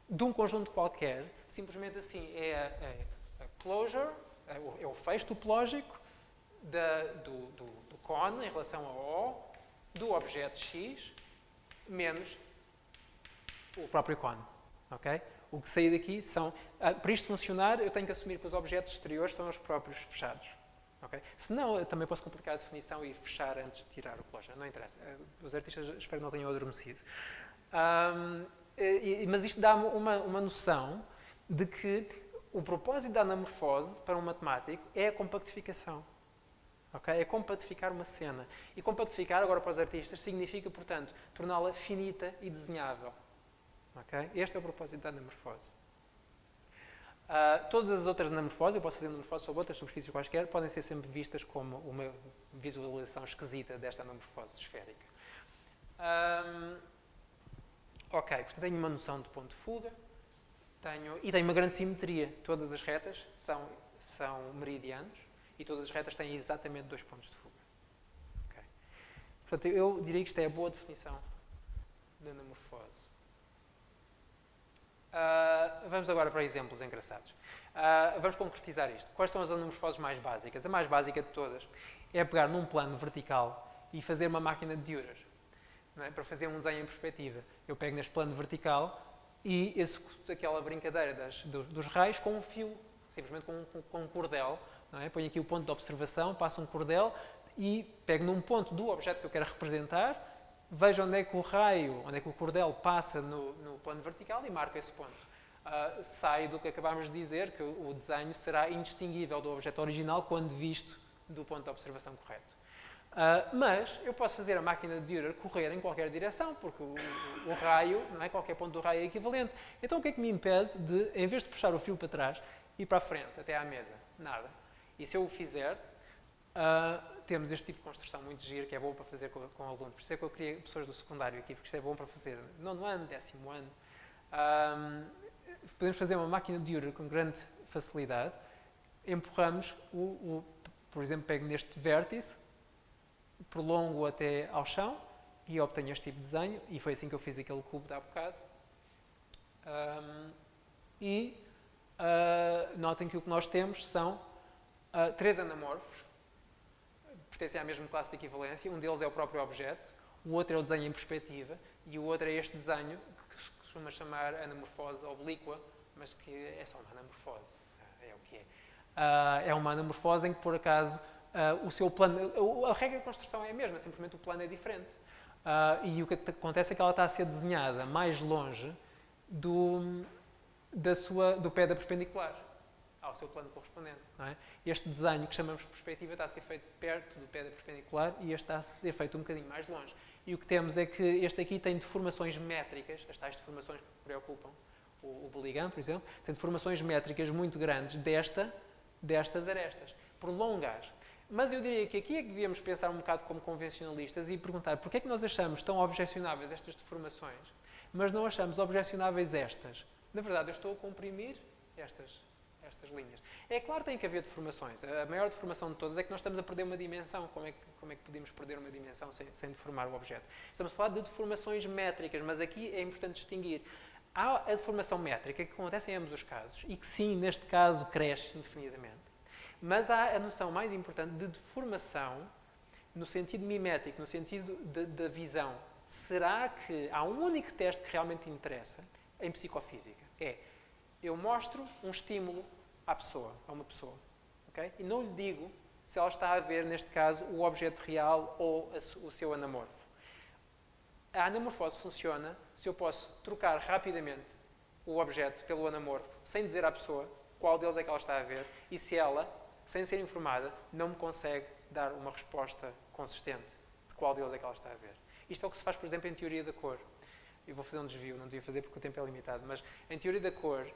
de um conjunto qualquer, simplesmente assim, é a closure, é o fecho topológico do cone em relação ao O, do objeto X, menos o próprio cone. Okay? O que sair daqui são... para isto funcionar, eu tenho que assumir que os objetos exteriores são os próprios fechados. Okay? Senão, eu também posso complicar a definição e fechar antes de tirar o closure. Não interessa. Os artistas espero que não tenham adormecido. Mas isto dá-me uma noção de que o propósito da anamorfose para um matemático é a compactificação. Okay? É compactificar uma cena. E compactificar, agora para os artistas, significa, portanto, torná-la finita e desenhável. Okay? Este é o propósito da anamorfose. Todas as outras anamorfoses, eu posso fazer anamorfose sobre outras superfícies quaisquer, podem ser sempre vistas como uma visualização esquisita desta anamorfose esférica. Ok, portanto tenho uma noção de ponto de fuga, tenho uma grande simetria. Todas as retas são meridianos e todas as retas têm exatamente 2 pontos de fuga. Okay. Portanto, eu diria que isto é a boa definição da anamorfose. Vamos agora para exemplos engraçados. Vamos concretizar isto. Quais são as anamorfoses mais básicas? A mais básica de todas é pegar num plano vertical e fazer uma máquina de Dürer. Não é? Para fazer um desenho em perspectiva. Eu pego neste plano vertical e executo aquela brincadeira dos raios com um fio, simplesmente com um cordel. Não é? Ponho aqui o ponto de observação, passo um cordel e pego num ponto do objeto que eu quero representar, vejo onde é que o raio, onde é que o cordel passa no plano vertical e marco esse ponto. Sai do que acabámos de dizer, que o desenho será indistinguível do objeto original quando visto do ponto de observação correto. Mas eu posso fazer a máquina de Dürer correr em qualquer direção, porque o raio, não é? Qualquer ponto do raio é equivalente. Então o que é que me impede de, em vez de puxar o fio para trás, ir para a frente, até à mesa? Nada. E se eu o fizer, temos este tipo de construção muito giro, que é bom para fazer com alunos. Por isso é que eu queria pessoas do secundário aqui, porque isto é bom para fazer nono ano, 10º ano. Podemos fazer uma máquina de Dürer com grande facilidade. Empurramos, por exemplo, pego neste vértice, prolongo até ao chão e obtenho este tipo de desenho. E foi assim que eu fiz aquele cubo de há bocado. Notem que o que nós temos são 3 anamorfos, pertencem à mesma classe de equivalência. Um deles é o próprio objeto, o outro é o desenho em perspectiva e o outro é este desenho que se costuma chamar anamorfose oblíqua, mas que é só uma anamorfose, é o que é. É uma anamorfose em que, por acaso, o seu plano, a regra de construção é a mesma, simplesmente o plano é diferente. E o que acontece é que ela está a ser desenhada mais longe do pé da perpendicular ao seu plano correspondente. Não é? Este desenho que chamamos de perspectiva está a ser feito perto do pé da perpendicular e este está a ser feito um bocadinho mais longe. E o que temos é que este aqui tem deformações métricas, as tais deformações que preocupam o Belligan, por exemplo, tem deformações métricas muito grandes destas arestas, prolongadas. Mas eu diria que aqui é que devíamos pensar um bocado como convencionalistas e perguntar porquê é que nós achamos tão objecionáveis estas deformações, mas não achamos objecionáveis estas. Na verdade, eu estou a comprimir estas linhas. É claro que tem que haver deformações. A maior deformação de todas é que nós estamos a perder uma dimensão. Como é que podemos perder uma dimensão sem deformar o objeto? Estamos a falar de deformações métricas, mas aqui é importante distinguir. Há a deformação métrica que acontece em ambos os casos e que sim, neste caso, cresce indefinidamente. Mas há a noção mais importante de deformação no sentido mimético, no sentido da visão. Será que há um único teste que realmente interessa em psicofísica? Eu mostro um estímulo a uma pessoa, okay? E não lhe digo se ela está a ver, neste caso, o objeto real ou o seu anamorfo. A anamorfose funciona se eu posso trocar rapidamente o objeto pelo anamorfo, sem dizer à pessoa qual deles é que ela está a ver, e se ela, sem ser informada, não me consegue dar uma resposta consistente de qual deles é que ela está a ver. Isto é o que se faz, por exemplo, em teoria da cor. Eu vou fazer um desvio, não devia fazer porque o tempo é limitado, mas em teoria da cor,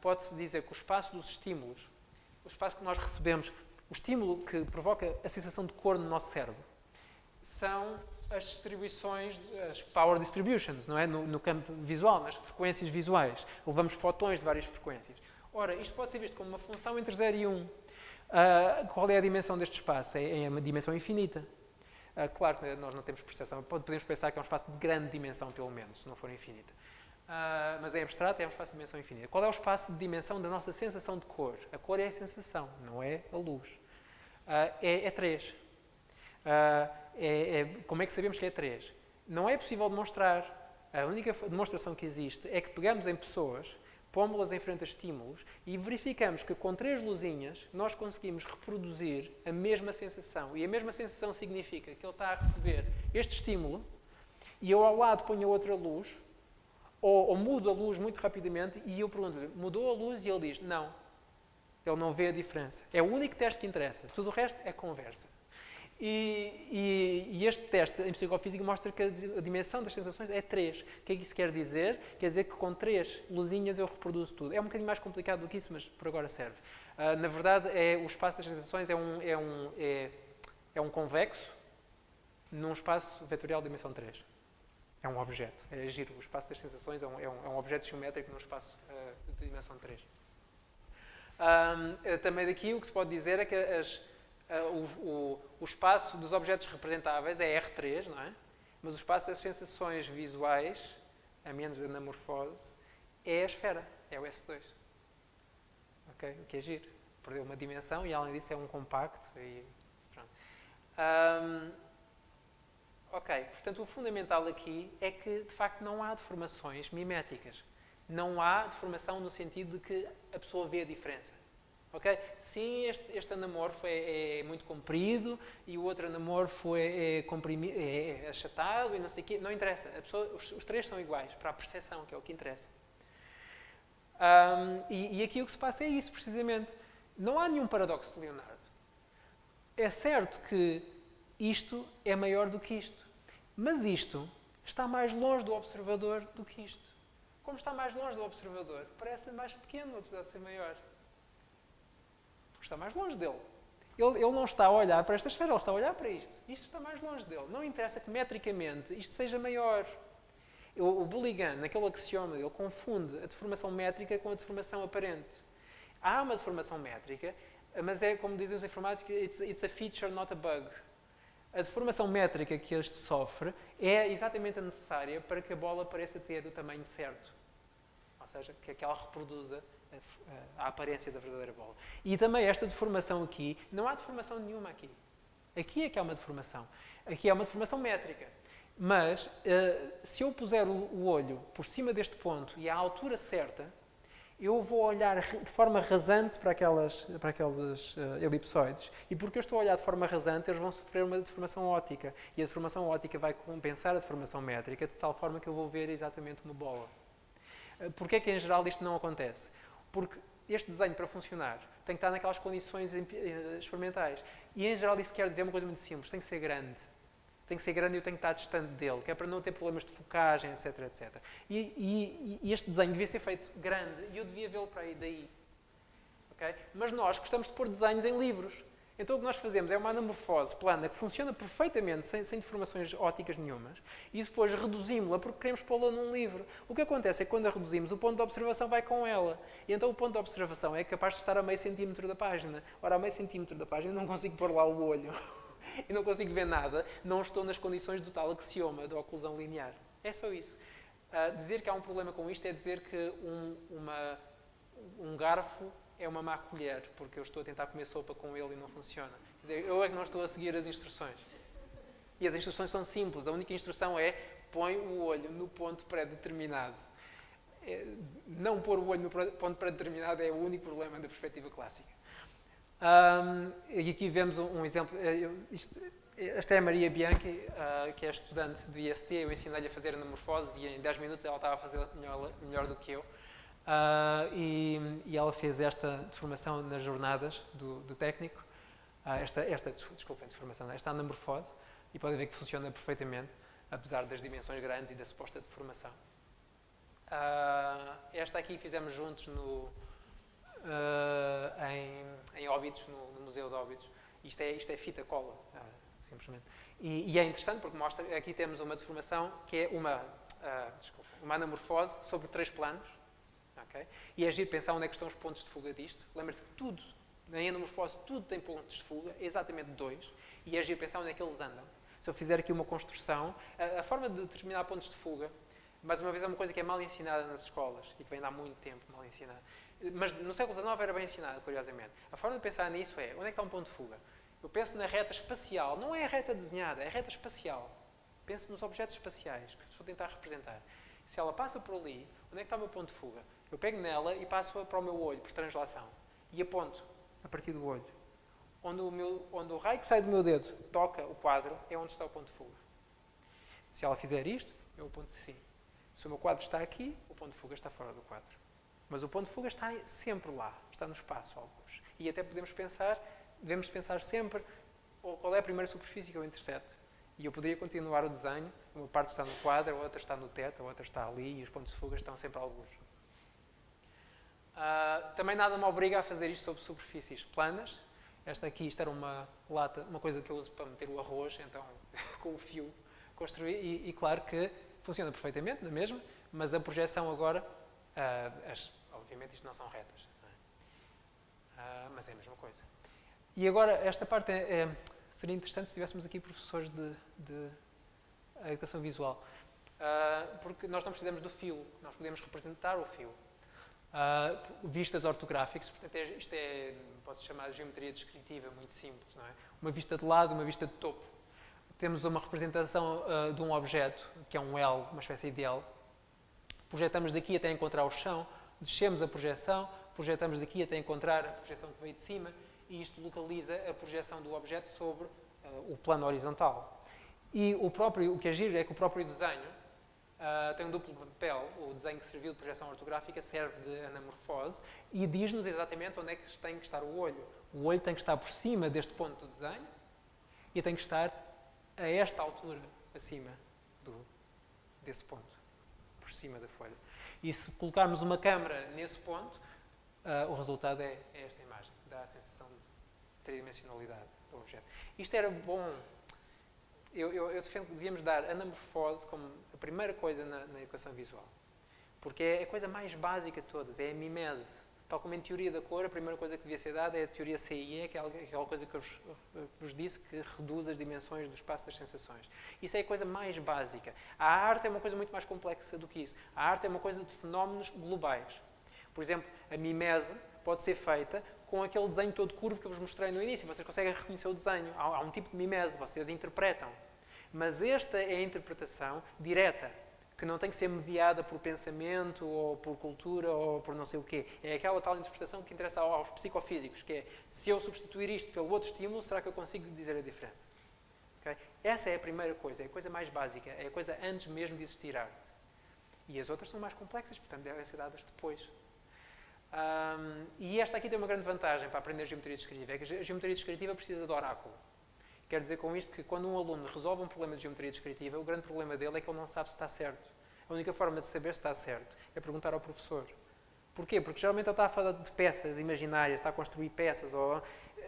pode-se dizer que o espaço dos estímulos, o espaço que nós recebemos, o estímulo que provoca a sensação de cor no nosso cérebro, são as distribuições, as power distributions, não é? No campo visual, nas frequências visuais. Levamos fotões de várias frequências. Ora, isto pode ser visto como uma função entre 0 e 1. Qual é a dimensão deste espaço? É uma dimensão infinita. Claro que nós não temos percepção. Podemos pensar que é um espaço de grande dimensão, pelo menos, se não for infinita. Mas em abstrato é um espaço de dimensão infinita. Qual é o espaço de dimensão da nossa sensação de cor? A cor é a sensação, não é a luz. É 3. Como é que sabemos que é 3? Não é possível demonstrar. A única demonstração que existe é que pegamos em pessoas, pomos-las em frente a estímulos e verificamos que com 3 luzinhas nós conseguimos reproduzir a mesma sensação. E a mesma sensação significa que ele está a receber este estímulo e eu ao lado ponho outra luz, ou mudo a luz muito rapidamente e eu pergunto-lhe, mudou a luz? E ele diz, não. Ele não vê a diferença. É o único teste que interessa. Tudo o resto é conversa. E este teste em psicofísica mostra que a dimensão das sensações é 3. O que é que isso quer dizer? Quer dizer que com 3 luzinhas eu reproduzo tudo. É um bocadinho mais complicado do que isso, mas por agora serve. Na verdade, o espaço das sensações é um convexo num espaço vetorial de dimensão 3. É um objeto. É giro. O espaço das sensações é um objeto geométrico num espaço de dimensão 3. Também daqui o que se pode dizer é que o espaço dos objetos representáveis é R3, não é? Mas o espaço das sensações visuais, a menos da anamorfose, é a esfera, é o S2. Okay? O que é giro. Perdeu uma dimensão e, além disso, é um compacto. Pronto. Ok, portanto, o fundamental aqui é que, de facto, não há deformações miméticas. Não há deformação no sentido de que a pessoa vê a diferença. Okay? Sim, este anamorfo é muito comprido e o outro anamorfo é achatado e não sei o quê. Não interessa. Os 3 são iguais para a percepção, que é o que interessa. E aqui o que se passa é isso, precisamente. Não há nenhum paradoxo de Leonardo. É certo que isto é maior do que isto. Mas isto está mais longe do observador do que isto. Como está mais longe do observador, parece-lhe mais pequeno, apesar de ser maior. Porque está mais longe dele. Ele não está a olhar para esta esfera, ele está a olhar para isto. Isto está mais longe dele. Não interessa que metricamente isto seja maior. O Bulligan, naquele axioma, ele confunde a deformação métrica com a deformação aparente. Há uma deformação métrica, mas é, como dizem os informáticos, it's a feature, not a bug. A deformação métrica que este sofre é exatamente a necessária para que a bola pareça ter o tamanho certo. Ou seja, que ela reproduza a aparência da verdadeira bola. E também esta deformação aqui, não há deformação nenhuma aqui. Aqui é que há uma deformação. Aqui é uma deformação métrica. Mas, se eu puser o olho por cima deste ponto e à altura certa, eu vou olhar de forma rasante para aqueles elipsoides. E porque eu estou a olhar de forma rasante, eles vão sofrer uma deformação óptica. E a deformação óptica vai compensar a deformação métrica, de tal forma que eu vou ver exatamente uma bola. Porquê é que, em geral, isto não acontece? Porque este desenho, para funcionar, tem que estar naquelas condições experimentais. E, em geral, isso quer dizer uma coisa muito simples. Tem que ser grande. Tem que ser grande e eu tenho que estar distante dele, que é para não ter problemas de focagem, etc, etc. E este desenho devia ser feito grande e eu devia vê-lo para aí, daí. Okay? Mas nós gostamos de pôr desenhos em livros. Então o que nós fazemos é uma anamorfose plana que funciona perfeitamente, sem deformações ópticas nenhumas, e depois reduzimos-la porque queremos pô-la num livro. O que acontece é que quando a reduzimos, o ponto de observação vai com ela. E então o ponto de observação é capaz de estar a meio centímetro da página. Ora, a meio centímetro da página eu não consigo pôr lá o olho. E não consigo ver nada, não estou nas condições do tal axioma da oclusão linear. É só isso. Dizer que há um problema com isto é dizer que um garfo é uma má colher, porque eu estou a tentar comer sopa com ele e não funciona. Quer dizer, eu é que não estou a seguir as instruções. E as instruções são simples. A única instrução é põe o olho no ponto pré-determinado. Não pôr o olho no ponto pré-determinado é o único problema da perspectiva clássica. E aqui vemos um exemplo. Esta é a Maria Bianchi, que é estudante do IST. Eu ensinei-lhe a fazer anamorfose e em 10 minutos ela estava a fazer melhor do que eu. E ela fez esta deformação nas jornadas do técnico. Esta anamorfose. E podem ver que funciona perfeitamente, apesar das dimensões grandes e da suposta deformação. Esta aqui fizemos juntos em Óbidos, no Museu de Óbidos. Isto é fita cola, simplesmente. E é interessante porque mostra, aqui temos uma deformação que é uma anamorfose sobre 3 planos. Okay? E é giro pensar onde é que estão os pontos de fuga disto. Lembra-te que tudo, na anamorfose, tudo tem pontos de fuga, exatamente 2. E é giro pensar onde é que eles andam. Se eu fizer aqui uma construção, a forma de determinar pontos de fuga, mais uma vez, é uma coisa que é mal ensinada nas escolas e que vem de há muito tempo mal ensinada. Mas no século XIX era bem ensinada, curiosamente. A forma de pensar nisso é, onde é que está um ponto de fuga? Eu penso na reta espacial, não é a reta desenhada, é a reta espacial. Penso nos objetos espaciais, que estou a tentar representar. Se ela passa por ali, onde é que está o meu ponto de fuga? Eu pego nela e passo-a para o meu olho, por translação. E aponto, a partir do olho. Onde o raio que sai do meu dedo toca o quadro, é onde está o ponto de fuga. Se ela fizer isto, eu aponto assim. Se o meu quadro está aqui, o ponto de fuga está fora do quadro. Mas o ponto de fuga está sempre lá, está no espaço, alguns. E até devemos pensar sempre qual é a primeira superfície que eu intercepto. E eu poderia continuar o desenho, uma parte está no quadro, a outra está no teto, a outra está ali, e os pontos de fuga estão sempre alguns. Também nada me obriga a fazer isto sobre superfícies planas. Esta aqui, isto era uma lata, uma coisa que eu uso para meter o arroz, então com o fio construí, e claro que funciona perfeitamente, não é mesmo? Mas a projeção agora, obviamente isto não são retas, não é? Mas é a mesma coisa. E agora, esta parte seria interessante se tivéssemos aqui professores de educação visual, porque nós não precisamos do fio, nós podemos representar o fio. Vistas ortográficas, portanto, isto pode-se chamar de geometria descritiva, muito simples, não é? Uma vista de lado, uma vista de topo. Temos uma representação de um objeto, que é um L, uma espécie de L. Projetamos daqui até encontrar o chão, descemos a projeção, projetamos daqui até encontrar a projeção que veio de cima, e isto localiza a projeção do objeto sobre o plano horizontal. E o que é giro é que o próprio desenho tem um duplo papel. O desenho que serviu de projeção ortográfica serve de anamorfose e diz-nos exatamente onde é que tem que estar o olho. O olho tem que estar por cima deste ponto do desenho e tem que estar a esta altura, acima desse ponto, por cima da folha. E se colocarmos uma câmera nesse ponto, o resultado é esta imagem. Dá a sensação de tridimensionalidade do objeto. Isto era bom. Eu defendo que devíamos dar anamorfose como a primeira coisa na educação visual. Porque é a coisa mais básica de todas, é a mimese. Tal como em teoria da cor, a primeira coisa que devia ser dada é a teoria CIE, que é aquela coisa que eu vos disse, que reduz as dimensões do espaço das sensações. Isso é a coisa mais básica. A arte é uma coisa muito mais complexa do que isso. A arte é uma coisa de fenómenos globais. Por exemplo, a mimese pode ser feita com aquele desenho todo curvo que eu vos mostrei no início. Vocês conseguem reconhecer o desenho. Há um tipo de mimese, vocês interpretam. Mas esta é a interpretação direta, que não tem que ser mediada por pensamento, ou por cultura, ou por não sei o quê. É aquela tal interpretação que interessa aos psicofísicos, que é, se eu substituir isto pelo outro estímulo, será que eu consigo dizer a diferença? Okay? Essa é a primeira coisa, é a coisa mais básica, é a coisa antes mesmo de existir arte. E as outras são mais complexas, portanto devem ser dadas depois. E esta aqui tem uma grande vantagem para aprender geometria descritiva, é que a geometria descritiva precisa de oráculo. Quer dizer com isto que quando um aluno resolve um problema de geometria descritiva, o grande problema dele é que ele não sabe se está certo. A única forma de saber se está certo é perguntar ao professor. Porquê? Porque geralmente ele está a falar de peças imaginárias, está a construir peças, ou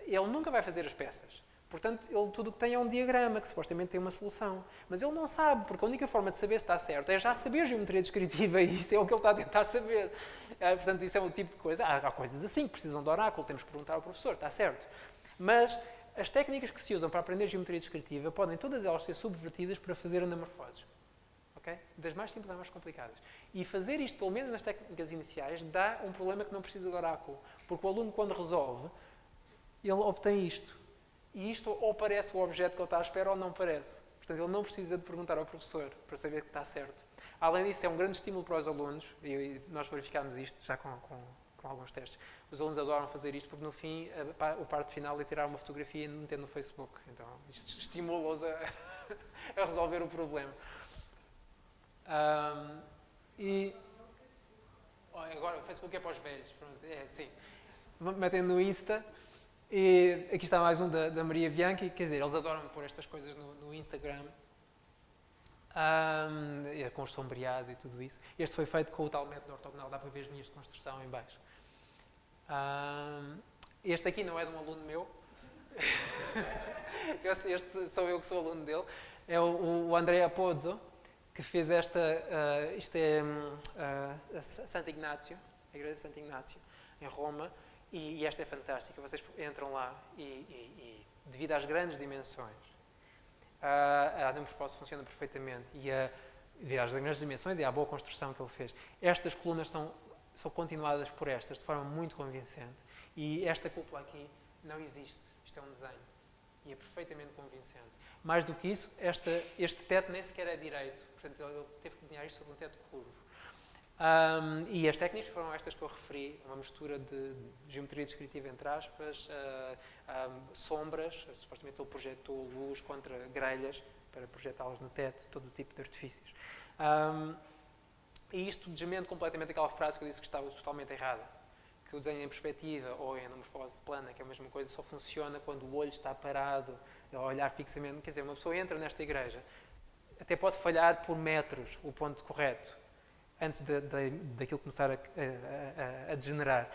ele nunca vai fazer as peças. Portanto, ele tudo o que tem é um diagrama, que supostamente tem uma solução. Mas ele não sabe, porque a única forma de saber se está certo é já saber geometria descritiva, e isso é o que ele está a tentar saber. Portanto, isso é um tipo de coisa. Há coisas assim que precisam de oráculo, temos que perguntar ao professor, está certo. Mas as técnicas que se usam para aprender geometria descritiva podem todas elas ser subvertidas para fazer anamorfoses. Okay? Das mais simples às mais complicadas. E fazer isto, pelo menos nas técnicas iniciais, dá um problema que não precisa de oráculo. Porque o aluno, quando resolve, ele obtém isto. E isto ou parece o objeto que ele está à espera ou não parece. Portanto, ele não precisa de perguntar ao professor para saber que está certo. Além disso, é um grande estímulo para os alunos, e nós verificámos isto já com alguns testes. Os alunos adoram fazer isto porque, no fim, o parte final é tirar uma fotografia e meter no Facebook. Então, isto estimula-os a resolver o problema. Agora, o Facebook é para os velhos. Pronto, sim. Metem no Insta. E aqui está mais um da Maria Bianchi. Quer dizer, eles adoram pôr estas coisas no Instagram. Com os sombreados e tudo isso. Este foi feito com o tal método ortogonal. Dá para ver as linhas de construção em baixo. Este aqui não é de um aluno meu. Este sou eu que sou aluno dele. É o Andrea Pozzo, que fez esta. Isto é Santo Ignácio, a igreja de Santo Ignácio, em Roma. E esta é fantástica. Vocês entram lá e devido às grandes dimensões, a anamorfose funciona perfeitamente. E devido às grandes dimensões e à boa construção que ele fez, estas colunas são continuadas por estas, de forma muito convincente. E esta cúpula aqui não existe. Isto é um desenho. E é perfeitamente convincente. Mais do que isso, este teto nem sequer é direito. Portanto, ele teve que desenhar isto sobre um teto curvo. E as técnicas foram estas que eu referi, uma mistura de geometria descritiva entre aspas, sombras, supostamente ele projetou luz contra grelhas para projetá-las no teto, todo o tipo de artifícios. E isto desmente completamente aquela frase que eu disse que estava totalmente errada. Que o desenho em perspectiva ou em anamorfose plana, que é a mesma coisa, só funciona quando o olho está parado, a olhar fixamente. Quer dizer, uma pessoa entra nesta igreja, até pode falhar por metros o ponto correto, antes daquilo começar a degenerar.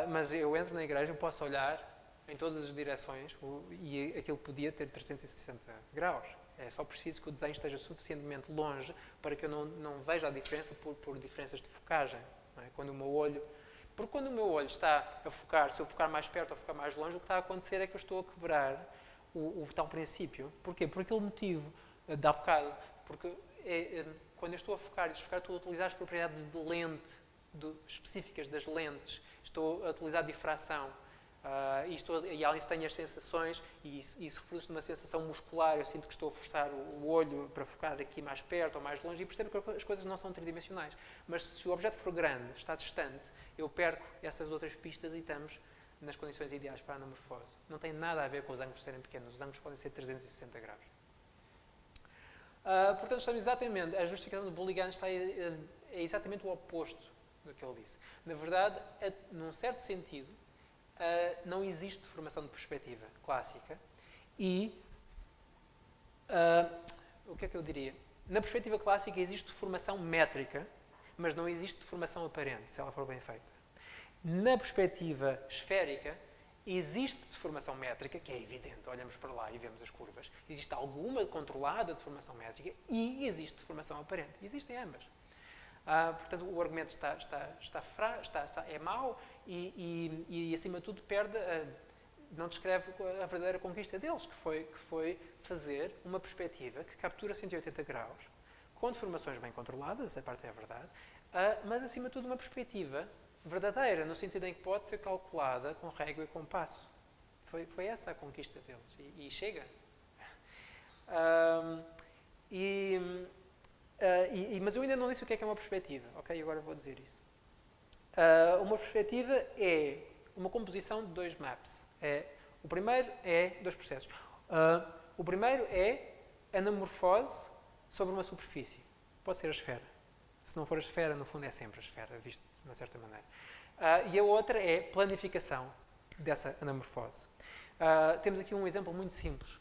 Mas eu entro na igreja, eu posso olhar em todas as direções e aquilo podia ter 360 graus. É só preciso que o desenho esteja suficientemente longe para que eu não veja a diferença por diferenças de focagem. Não é? Porque quando o meu olho está a focar, se eu focar mais perto ou focar mais longe, o que está a acontecer é que eu estou a quebrar o tal princípio. Porquê? Por aquele motivo de há bocado. Porque quando eu estou a focar, estou a utilizar as propriedades de lente, específicas das lentes. Estou a utilizar difração. E além disso tenho as sensações, e isso reproduz uma sensação muscular. Eu sinto que estou a forçar o olho para focar aqui mais perto ou mais longe e percebo que as coisas não são tridimensionais. Mas se o objeto for grande, está distante, eu perco essas outras pistas e estamos nas condições ideais para a anamorfose. Não tem nada a ver com os ângulos serem pequenos. Os ângulos podem ser 360 graus. Portanto, estamos exatamente, a justificação do Bulligan é exatamente o oposto do que ele disse. Na verdade, num certo sentido, não existe deformação de perspectiva clássica e, o que é que eu diria? Na perspectiva clássica existe deformação métrica, mas não existe deformação aparente, se ela for bem feita. Na perspectiva esférica, existe deformação métrica, que é evidente, olhamos para lá e vemos as curvas. Existe alguma controlada deformação métrica e existe deformação aparente. Existem ambas. Portanto, o argumento é mau e, acima de tudo, não descreve a verdadeira conquista deles, que foi fazer uma perspectiva que captura 180 graus, com deformações bem controladas, essa parte é a verdade, mas, acima de tudo, uma perspectiva verdadeira, no sentido em que pode ser calculada com régua e compasso. Foi essa a conquista deles. E chega. Mas eu ainda não disse o que é uma perspectiva. Ok? Agora vou dizer isso. Uma perspectiva é uma composição de dois maps. O primeiro é dois processos. O primeiro é anamorfose sobre uma superfície. Pode ser a esfera. Se não for a esfera, no fundo é sempre a esfera, visto de uma certa maneira. E a outra é planificação dessa anamorfose. Temos aqui um exemplo muito simples.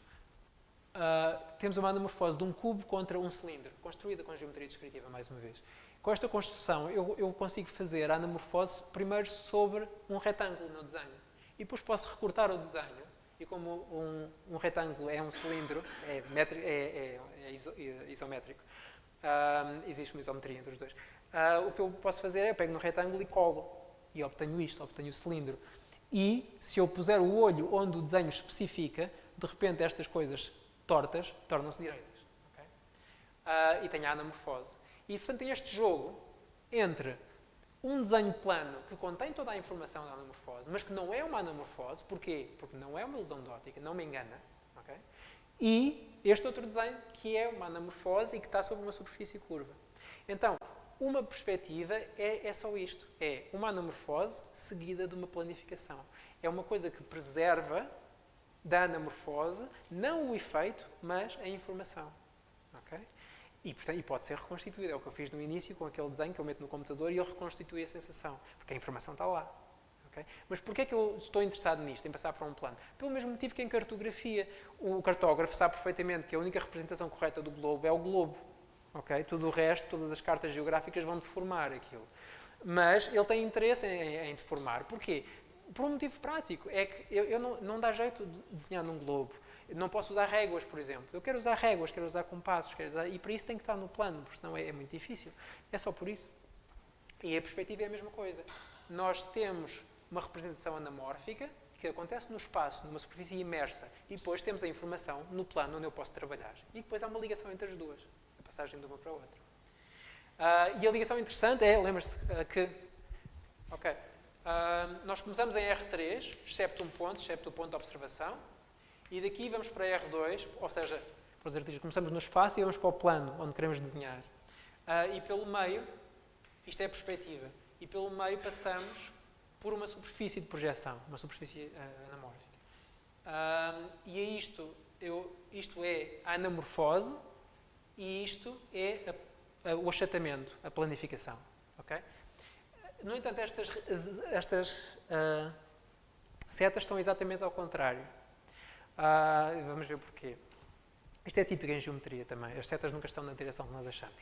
Temos uma anamorfose de um cubo contra um cilindro, construída com geometria descritiva, mais uma vez. Com esta construção, eu consigo fazer a anamorfose primeiro sobre um retângulo no desenho. E depois posso recortar o desenho. E como um retângulo é um cilindro, é isométrico, existe uma isometria entre os dois. O que eu posso fazer é, eu pego no retângulo e colo. E obtenho isto, obtenho o cilindro. E, se eu puser o olho onde o desenho especifica, de repente estas coisas tortas tornam-se direitas. Okay? E tenho a anamorfose. E, portanto, tem este jogo entre um desenho plano que contém toda a informação da anamorfose, mas que não é uma anamorfose. Porquê? Porque não é uma ilusão de óptica, não me engana. Okay? E este outro desenho que é uma anamorfose e que está sobre uma superfície curva. Então, uma perspectiva é só isto. É uma anamorfose seguida de uma planificação. É uma coisa que preserva da anamorfose, não o efeito, mas a informação. Okay? E, portanto, pode ser reconstituído. É o que eu fiz no início com aquele desenho que eu meto no computador e ele reconstitui a sensação. Porque a informação está lá. Okay? Mas porquê é que eu estou interessado nisto, em passar para um plano? Pelo mesmo motivo que em cartografia. O cartógrafo sabe perfeitamente que a única representação correta do globo é o globo. Okay? Tudo o resto, todas as cartas geográficas vão deformar aquilo. Mas ele tem interesse em deformar. Porquê? Por um motivo prático. É que eu não dá jeito de desenhar num globo. Não posso usar réguas, por exemplo. Eu quero usar réguas, quero usar compassos, e para isso tem que estar no plano, porque senão é muito difícil. É só por isso. E a perspectiva é a mesma coisa. Nós temos uma representação anamórfica que acontece no espaço, numa superfície imersa, e depois temos a informação no plano onde eu posso trabalhar. E depois há uma ligação entre as duas. Passagem de uma para a outra. E a ligação interessante é, lembra-se que nós começamos em R3, excepto um ponto, excepto o ponto de observação, e daqui vamos para R2, ou seja, para os artistas, começamos no espaço e vamos para o plano, onde queremos desenhar. E pelo meio, isto é a perspectiva, e pelo meio passamos por uma superfície de projeção, uma superfície anamórfica. E é isto é a anamorfose, e isto é o achatamento, a planificação. Okay? No entanto, estas setas estão exatamente ao contrário. Vamos ver porquê. Isto é típico em geometria também. As setas nunca estão na direção que nós achamos.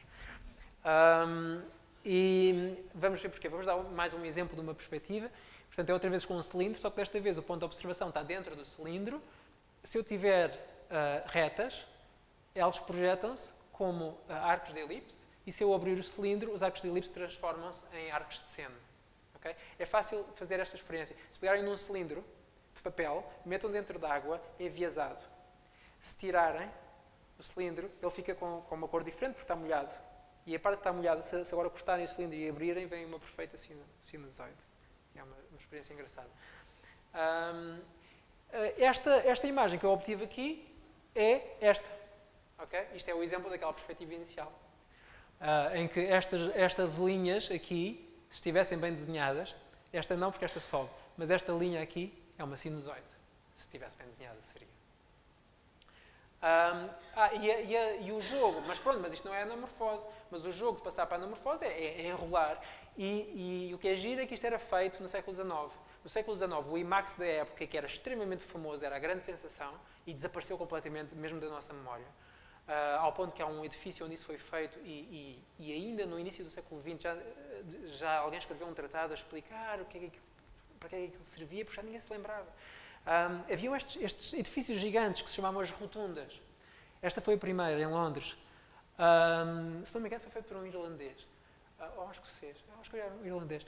E vamos ver porquê. Vamos dar mais um exemplo de uma perspectiva. Portanto, é outra vez com um cilindro, só que desta vez o ponto de observação está dentro do cilindro. Se eu tiver retas, elas projetam-se como arcos de elipse, e se eu abrir o cilindro, os arcos de elipse transformam-se em arcos de seno. Okay? É fácil fazer esta experiência. Se pegarem num cilindro de papel, metam dentro de água, é enviesado. Se tirarem o cilindro, ele fica com uma cor diferente porque está molhado. E a parte que está molhada, se agora cortarem o cilindro e abrirem, vem uma perfeita sinusoide. É uma experiência engraçada. Esta imagem que eu obtive aqui é esta. Okay? Isto é o exemplo daquela perspectiva inicial. Em que estas linhas aqui, se estivessem bem desenhadas, esta não porque esta sobe, mas esta linha aqui é uma sinusoide. Se estivesse bem desenhada, seria. E o jogo, mas isto não é anamorfose, mas o jogo de passar para a anamorfose é enrolar. E o que é giro é que isto era feito no século XIX. No século XIX, o IMAX da época, que era extremamente famoso, era a grande sensação, e desapareceu completamente, mesmo da nossa memória. Ao ponto que há um edifício onde isso foi feito e ainda no início do século XX já alguém escreveu um tratado a explicar para que é que aquilo servia, porque já ninguém se lembrava. Haviam estes edifícios gigantes que se chamavam as rotundas. Esta foi a primeira, em Londres. Se não me engano, foi feita por um irlandês. Ou um escocês. Acho que era um irlandês.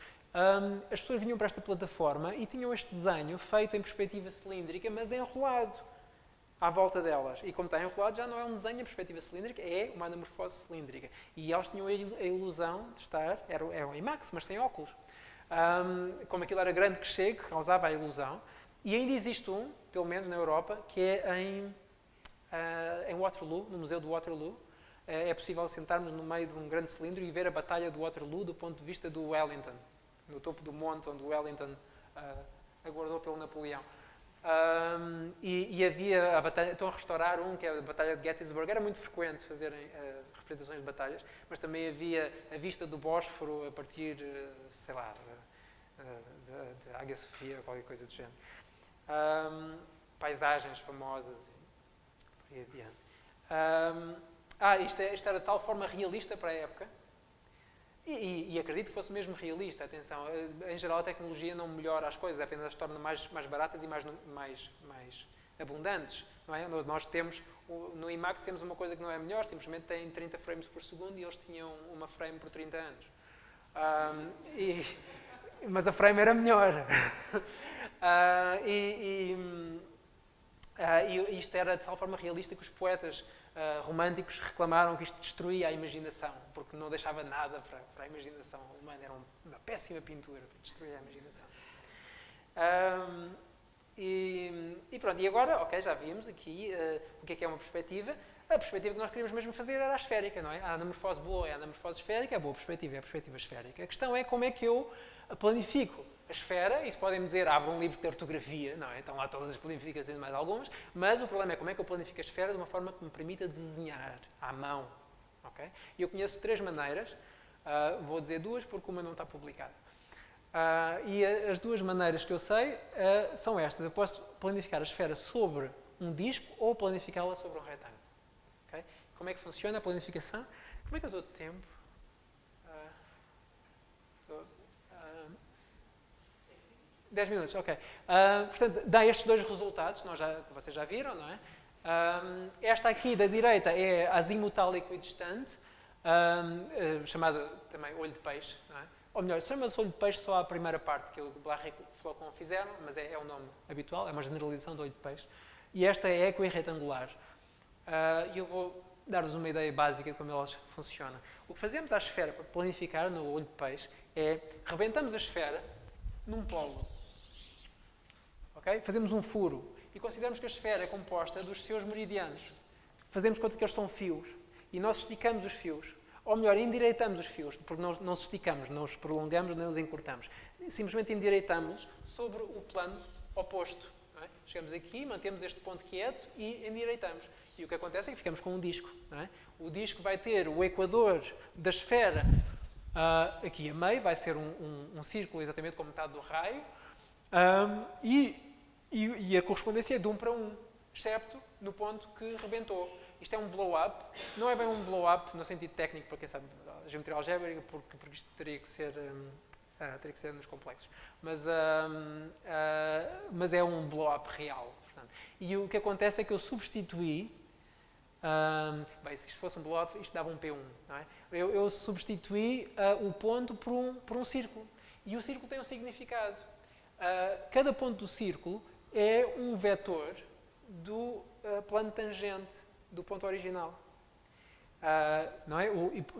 As pessoas vinham para esta plataforma e tinham este desenho feito em perspectiva cilíndrica, mas enrolado à volta delas. E como está enrolado, já não é um desenho em perspectiva cilíndrica, é uma anamorfose cilíndrica. E elas tinham a ilusão de estar... Era um IMAX, mas sem óculos. Como aquilo era grande que chega, causava a ilusão. E ainda existe um, pelo menos na Europa, que é em Waterloo, no Museu de Waterloo. É possível sentarmos no meio de um grande cilindro e ver a Batalha de Waterloo do ponto de vista do Wellington, no topo do monte onde o Wellington aguardou pelo Napoleão. E havia a batalha, estão a restaurar que é a Batalha de Gettysburg. Era muito frequente fazerem representações de batalhas, mas também havia a vista do Bósforo a partir, sei lá, de Águia Sofia, qualquer coisa do género. Paisagens famosas e por aí adiante. Isto era de tal forma realista para a época, e acredito que fosse mesmo realista. Atenção, em geral a tecnologia não melhora as coisas, apenas as torna mais baratas e mais abundantes. Não é? Nós temos, no IMAX temos uma coisa que não é melhor, simplesmente tem 30 frames por segundo e eles tinham uma frame por 30 anos. Mas a frame era melhor. Isto era de tal forma realista que os poetas românticos reclamaram que isto destruía a imaginação, porque não deixava nada para a imaginação humana. Era uma péssima pintura para destruir a imaginação. Pronto, e agora, ok, já vimos aqui o que é uma perspectiva. A perspectiva que nós queríamos mesmo fazer era a esférica, não é? A anamorfose boa é a anamorfose esférica, a boa perspectiva é a perspectiva esférica. A questão é como é que eu planifico a esfera, e se podem dizer, abra um livro de ortografia, não é? Estão lá todas as planificações, mais algumas, mas o problema é como é que eu planifico a esfera de uma forma que me permita desenhar à mão, ok? E eu conheço 3 maneiras, vou dizer 2 porque uma não está publicada. E as 2 maneiras que eu sei são estas. Eu posso planificar a esfera sobre um disco ou planificá-la sobre um retângulo. Okay? Como é que funciona a planificação? Como é que eu estou de tempo? 10 minutos, ok. Portanto, dá estes 2 resultados, vocês já viram, não é? Esta aqui da direita é azimutal equidistante, chamada também olho de peixe, não é? Ou melhor, chama-se olho de peixe só a primeira parte, que o Blarry e Flocon fizeram, mas é o nome habitual, é uma generalização do olho de peixe. E esta é equirretangular. E eu vou dar-vos uma ideia básica de como elas funcionam. O que fazemos à esfera para planificar no olho de peixe é rebentamos a esfera num polo. Okay? Fazemos um furo e consideramos que a esfera é composta dos seus meridianos. Fazemos conta que eles são fios e nós esticamos os fios. Ou melhor, endireitamos os fios, porque não os esticamos, não os prolongamos, nem os encurtamos. Simplesmente endireitamos-los sobre o plano oposto. Não é? Chegamos aqui, mantemos este ponto quieto e endireitamos. E o que acontece é que ficamos com um disco. Não é? O disco vai ter o equador da esfera aqui a meio, vai ser um círculo exatamente como metade do raio, e a correspondência é de 1 para 1, excepto no ponto que rebentou. Isto é um blow-up, não é bem um blow-up no sentido técnico, para quem sabe geometria algébrica, porque isto teria que ser nos complexos. Mas é um blow-up real. Portanto. E o que acontece é que eu substituí. Bem, se isto fosse um blow-up, isto dava um P1. Não é? Eu substituí o ponto por um círculo. E o círculo tem um significado. Cada ponto do círculo é um vetor do plano tangente do ponto original. Não é?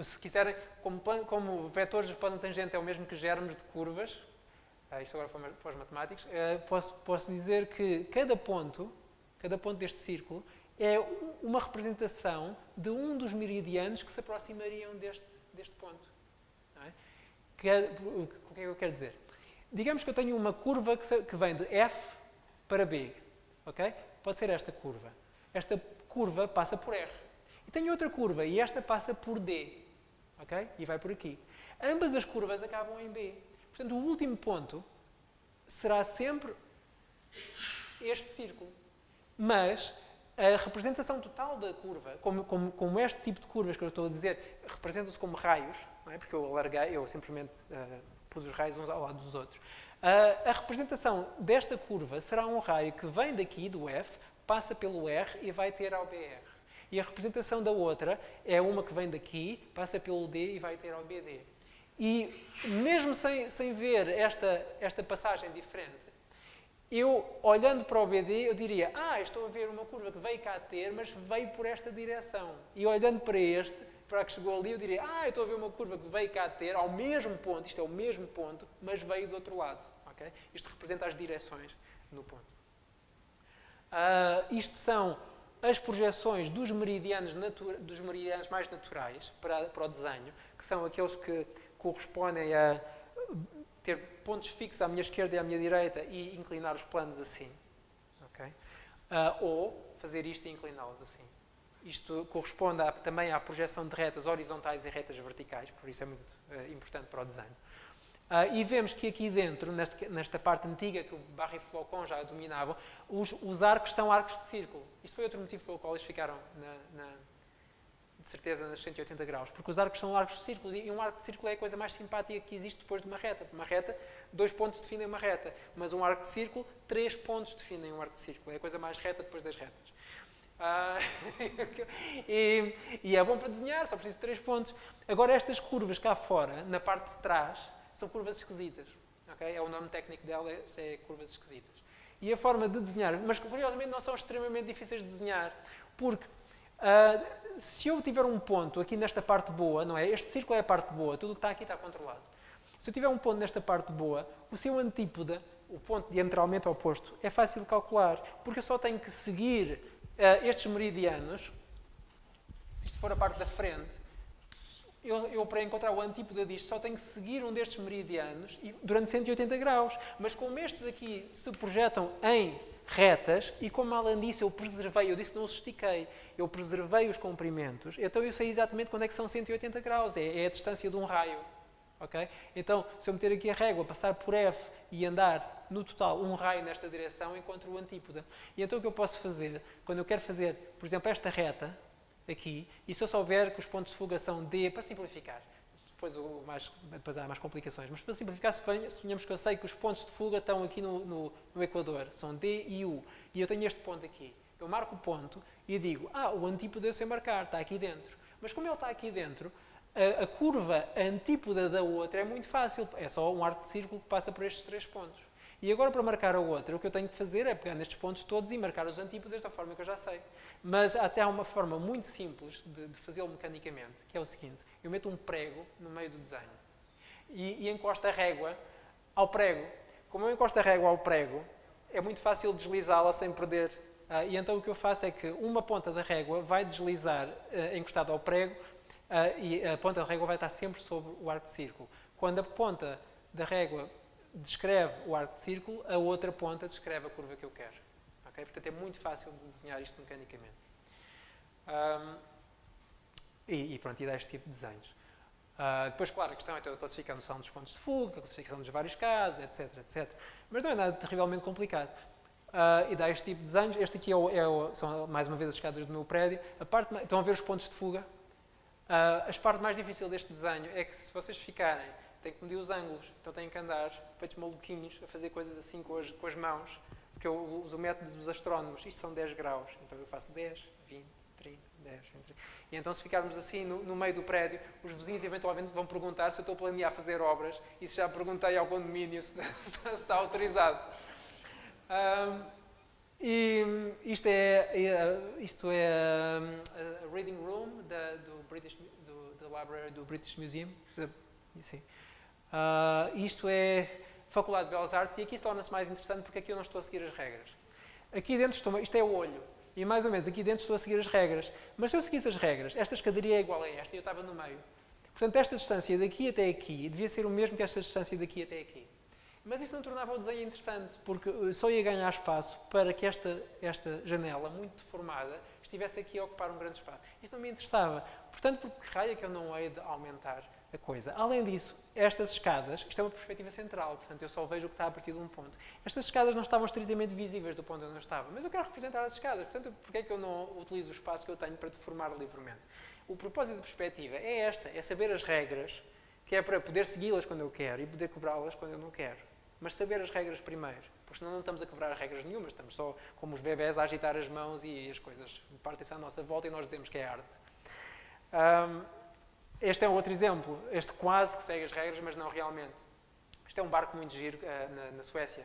Se quiserem, como vetores de plano tangente é o mesmo que germes de curvas, isto agora para os matemáticos, posso dizer que cada ponto deste círculo é uma representação de um dos meridianos que se aproximariam deste ponto. Não é? O que é que eu quero dizer? Digamos que eu tenho uma curva que vem de F para B. Okay? Pode ser esta curva. Esta curva passa por R. E tenho outra curva, e esta passa por D. Okay? E vai por aqui. Ambas as curvas acabam em B. Portanto, o último ponto será sempre este círculo. Mas a representação total da curva, como este tipo de curvas que eu estou a dizer, representam-se como raios, não é? Porque eu simplesmente pus os raios uns ao lado dos outros. A representação desta curva será um raio que vem daqui, do F, passa pelo R e vai ter ao BR. E a representação da outra é uma que vem daqui, passa pelo D e vai ter ao BD. E mesmo sem ver esta passagem diferente, eu, olhando para o BD, eu diria, estou a ver uma curva que veio cá ter, mas veio por esta direção. E olhando para a que chegou ali, eu diria, estou a ver uma curva que veio cá ter, ao mesmo ponto, isto é o mesmo ponto, mas veio do outro lado. Okay? Isto representa as direções no ponto. Isto são as projeções dos meridianos mais naturais para o desenho, que são aqueles que correspondem a ter pontos fixos à minha esquerda e à minha direita e inclinar os planos assim. Okay? Ou fazer isto e incliná-los assim. Isto corresponde também à projeção de retas horizontais e retas verticais, por isso é muito importante para o desenho. E vemos que aqui dentro, nesta parte antiga que o Barre e Flocon já dominavam, os arcos são arcos de círculo. Isto foi outro motivo pelo qual eles ficaram, de certeza, nos 180 graus. Porque os arcos são arcos de círculo e um arco de círculo é a coisa mais simpática que existe depois de uma reta. Uma reta, 2 pontos definem uma reta. Mas um arco de círculo, 3 pontos definem um arco de círculo. É a coisa mais reta depois das retas. E é bom para desenhar, só preciso de 3 pontos. Agora, estas curvas cá fora, na parte de trás, são curvas esquisitas. Okay? É o nome técnico dela, é curvas esquisitas. E a forma de desenhar, mas curiosamente não são extremamente difíceis de desenhar, porque se eu tiver um ponto aqui nesta parte boa, não é? Este círculo é a parte boa, tudo o que está aqui está controlado. Se eu tiver um ponto nesta parte boa, o seu antípoda, o ponto diametralmente oposto, é fácil de calcular, porque eu só tenho que seguir estes meridianos. Se isto for a parte da frente, eu para encontrar o antípoda disto, só tenho que seguir um destes meridianos durante 180 graus. Mas como estes aqui se projetam em retas, e como além disso eu disse que não os estiquei, eu preservei os comprimentos, então eu sei exatamente quando é que são 180 graus, é a distância de um raio. Okay? Então, se eu meter aqui a régua, passar por F e andar, no total, um raio nesta direção, encontro o antípoda. E então o que eu posso fazer, quando eu quero fazer, por exemplo, esta reta, aqui, e se eu souber que os pontos de fuga são D, para simplificar, depois há mais complicações, mas para simplificar, suponhamos que eu sei que os pontos de fuga estão aqui no equador, são D e U, e eu tenho este ponto aqui. Eu marco o ponto e digo, o antípoda eu sei marcar, está aqui dentro. Mas como ele está aqui dentro, a curva antípoda da outra é muito fácil, é só um arco de círculo que passa por estes 3 pontos. E agora, para marcar a outra, o que eu tenho que fazer é pegar nestes pontos todos e marcar os antípodas da forma que eu já sei. Mas até há uma forma muito simples de fazê-lo mecanicamente, que é o seguinte. Eu meto um prego no meio do desenho e encosto a régua ao prego. Como eu encosto a régua ao prego, é muito fácil deslizá-la sem perder. E então o que eu faço é que uma ponta da régua vai deslizar encostada ao prego e a ponta da régua vai estar sempre sobre o arco de círculo. Quando a ponta da régua descreve o arco de círculo, a outra ponta descreve a curva que eu quero. Okay? Portanto, é muito fácil de desenhar isto mecanicamente. E pronto, e dá este tipo de desenhos. Depois, claro, a questão é a classificação dos pontos de fuga, a classificação dos vários casos, etc, etc. Mas não é nada terrivelmente complicado. E dá este tipo de desenhos. Este aqui são, mais uma vez, as escadas do meu prédio. Estão a ver os pontos de fuga? A parte mais difícil deste desenho é que, se vocês ficarem, têm que medir os ângulos. Então têm que andar, feitos maluquinhos, a fazer coisas assim com as mãos. Porque eu uso o método dos astrónomos. Isto são 10 graus. Então eu faço 10, 20, 30, 10, 20, 30. E então, se ficarmos assim no meio do prédio, os vizinhos eventualmente vão perguntar se eu estou a planear fazer obras e se já perguntei ao condomínio se está autorizado. E isto é a Reading Room da Library do British Museum. Sim. Isto é Faculdade de Belas Artes, e aqui se torna-se mais interessante porque aqui eu não estou a seguir as regras. Aqui dentro isto é o olho. E mais ou menos aqui dentro estou a seguir as regras. Mas se eu seguisse as regras, esta escadaria é igual a esta e eu estava no meio. Portanto, esta distância daqui até aqui devia ser o mesmo que esta distância daqui até aqui. Mas isso não tornava o desenho interessante, porque só ia ganhar espaço para que esta janela, muito deformada, estivesse aqui a ocupar um grande espaço. Isto não me interessava. Portanto, por que raio é que eu não hei de aumentar a coisa? Além disso, estas escadas, isto é uma perspectiva central, portanto eu só vejo o que está a partir de um ponto. Estas escadas não estavam estritamente visíveis do ponto onde eu estava, mas eu quero representar as escadas, portanto, porquê é que eu não utilizo o espaço que eu tenho para deformar livremente? O propósito da perspectiva é saber as regras, que é para poder segui-las quando eu quero e poder quebrá-las quando eu não quero. Mas saber as regras primeiro, porque senão não estamos a quebrar regras nenhumas, estamos só como os bebés a agitar as mãos e as coisas partem-se à nossa volta e nós dizemos que é arte. Este é um outro exemplo. Este quase que segue as regras, mas não realmente. Este é um barco muito giro na Suécia.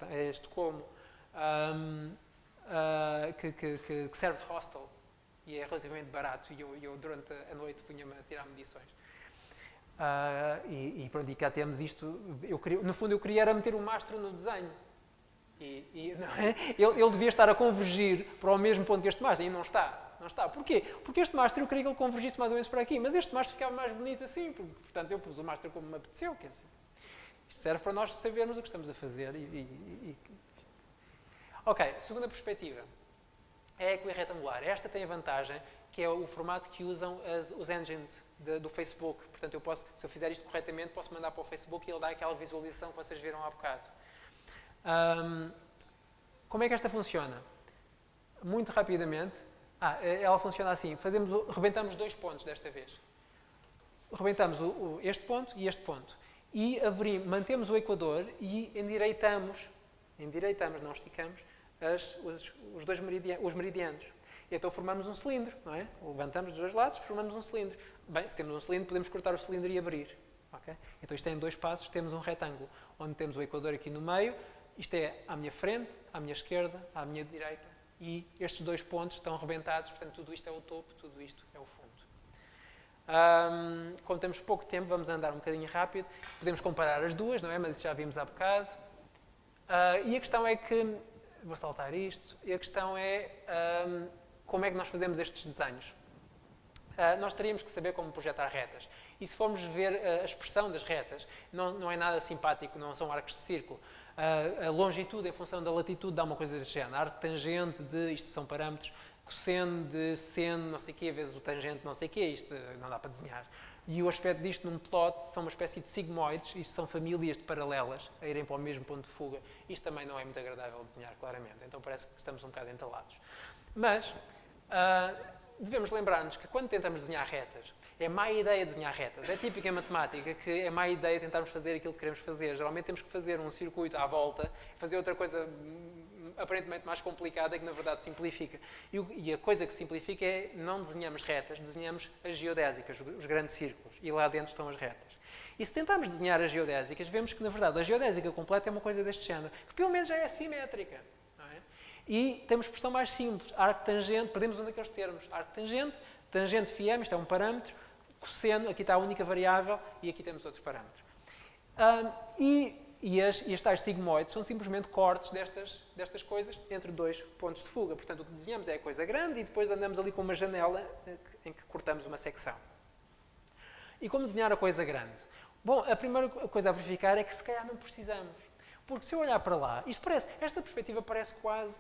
É Estocolmo. Que serve de hostel. E é relativamente barato. E eu durante a noite punha-me a tirar medições. E cá temos isto. No fundo, eu queria era meter um mastro no desenho. Não é? Ele devia estar a convergir para o mesmo ponto que este mastro. E não está. Não está. Porquê? Porque este mastro eu queria que ele convergisse mais ou menos para aqui, mas este mastro ficava mais bonito assim, portanto eu pus o mastro como me apeteceu. Quer dizer, isto serve para nós sabermos o que estamos a fazer. Ok, segunda perspectiva é a equirretangular. Esta tem a vantagem que é o formato que usam os engines do Facebook. Portanto, se eu fizer isto corretamente, posso mandar para o Facebook e ele dá aquela visualização que vocês viram há bocado. Como é que esta funciona? Muito rapidamente. Ela funciona assim. Rebentamos 2 pontos desta vez. Rebentamos este ponto e este ponto. E mantemos o equador e endireitamos, não esticamos, os meridianos. E então formamos um cilindro, não é? Levantamos dos dois lados, formamos um cilindro. Bem, se temos um cilindro, podemos cortar o cilindro e abrir. Okay? Então isto é em 2 passos, temos um retângulo, onde temos o equador aqui no meio. Isto é à minha frente, à minha esquerda, à minha direita. E estes 2 pontos estão rebentados, portanto, tudo isto é o topo, tudo isto é o fundo. Como temos pouco tempo, vamos andar um bocadinho rápido. Podemos comparar as duas, não é? Mas isso já vimos há bocado. E a questão é que... Vou saltar isto. E a questão é como é que nós fazemos estes desenhos. Nós teríamos que saber como projetar retas. E se formos ver a expressão das retas, não é nada simpático, não são arcos de círculo. A longitude em função da latitude dá uma coisa deste género. Arco tangente de, isto são parâmetros, cosseno de seno, não sei o quê, vezes o tangente, não sei o quê, isto não dá para desenhar. E o aspecto disto num plot são uma espécie de sigmoides, isto são famílias de paralelas a irem para o mesmo ponto de fuga. Isto também não é muito agradável de desenhar, claramente, então parece que estamos um bocado entalados. Mas devemos lembrar-nos que quando tentamos desenhar retas, é má ideia desenhar retas. É típico em matemática que é má ideia tentarmos fazer aquilo que queremos fazer. Geralmente temos que fazer um circuito à volta, fazer outra coisa aparentemente mais complicada que na verdade simplifica. E a coisa que simplifica é não desenhamos retas, desenhamos as geodésicas, os grandes círculos. E lá dentro estão as retas. E se tentarmos desenhar as geodésicas, vemos que na verdade a geodésica completa é uma coisa deste género, que pelo menos já é simétrica. Não é? E temos expressão mais simples, arco tangente, perdemos um daqueles termos, arco tangente, tangente φm, isto é um parâmetro, cosseno, aqui está a única variável, e aqui temos outros parâmetros. E as tais sigmoides são simplesmente cortes destas coisas entre 2 pontos de fuga. Portanto, o que desenhamos é a coisa grande e depois andamos ali com uma janela em que cortamos uma secção. E como desenhar a coisa grande? Bom, a primeira coisa a verificar é que se calhar não precisamos. Porque se eu olhar para lá, esta perspectiva parece quase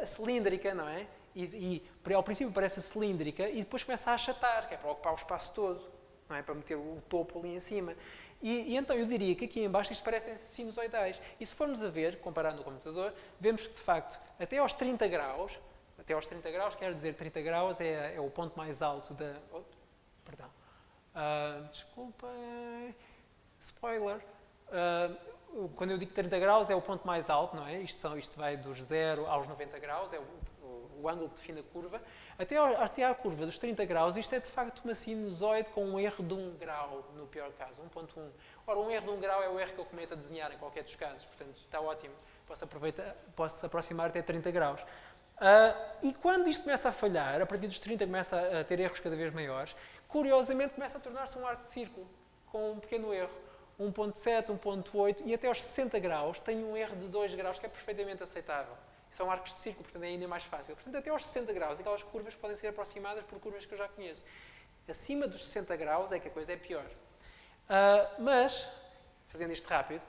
cilíndrica, não é? ao princípio parece cilíndrica e depois começa a achatar, que é para ocupar o espaço todo, não é? Para meter o topo ali em cima. E então eu diria que aqui em baixo isto parecem sinusoidais. E se formos a ver, comparando o computador, vemos que de facto até aos 30 graus quer dizer 30 graus é o ponto mais alto da... perdão. Desculpem. Spoiler. Quando eu digo 30 graus é o ponto mais alto, não é? Isto vai dos 0 aos 90 graus, é o ângulo que define a curva. Até à curva dos 30 graus, isto é de facto uma sinusoide com um erro de 1 grau, no pior caso, 1.1. Ora, um erro de 1 grau é o erro que eu cometo a desenhar em qualquer dos casos, portanto está ótimo. Posso aproximar até 30 graus. E quando isto começa a falhar, a partir dos 30 começa a ter erros cada vez maiores, curiosamente começa a tornar-se um arco de círculo, com um pequeno erro. 1.7, 1.8 e até aos 60 graus tem um erro de 2 graus que é perfeitamente aceitável. São arcos de círculo, portanto é ainda mais fácil. Portanto, até aos 60 graus, aquelas curvas podem ser aproximadas por curvas que eu já conheço. Acima dos 60 graus é que a coisa é pior. Mas, fazendo isto rápido,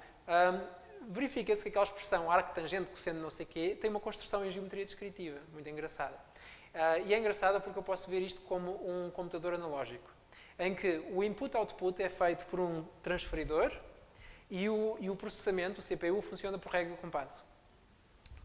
verifica-se que aquela expressão arco tangente cosseno não sei o quê tem uma construção em geometria descritiva, muito engraçada. E é engraçada porque eu posso ver isto como um computador analógico, em que o input-output é feito por um transferidor e o processamento, o CPU, funciona por regra de compasso.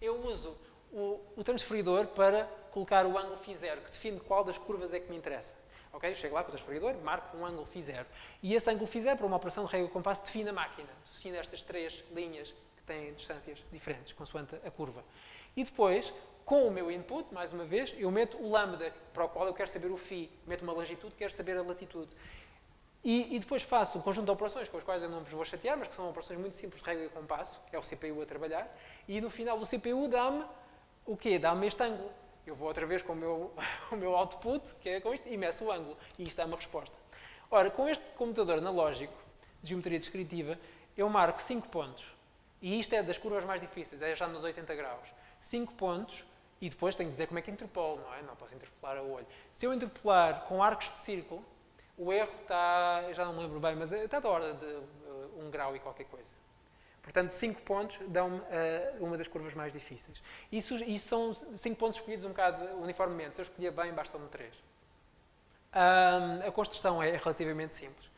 Eu uso o transferidor para colocar o ângulo φ0, que define qual das curvas é que me interessa. Okay? Eu chego lá com o transferidor, marco um ângulo φ0. E esse ângulo φ0, para uma operação de regra de compasso, define a máquina. Define estas 3 linhas que têm distâncias diferentes, consoante a curva. E depois, com o meu input, mais uma vez, eu meto o lambda, para o qual eu quero saber o φ. Meto uma longitude, quero saber a latitude. E depois faço um conjunto de operações com as quais eu não vos vou chatear, mas que são operações muito simples de regra de compasso. É o CPU a trabalhar. E no final do CPU dá-me o quê? Dá-me este ângulo. Eu vou outra vez com o meu output, que é com isto, e meço o ângulo. E isto dá uma resposta. Ora, com este computador analógico, de geometria descritiva, eu marco 5 pontos. E isto é das curvas mais difíceis, é já nos 80 graus. 5 pontos. E depois tenho que dizer como é que interpolo, não é? Não posso interpolar a olho. Se eu interpolar com arcos de círculo, o erro está, eu já não me lembro bem, mas está da ordem de 1 grau e qualquer coisa. Portanto, 5 pontos dão-me uma das curvas mais difíceis. E são 5 pontos escolhidos um bocado uniformemente. Se eu escolher bem, bastam-me 3. A construção é relativamente simples.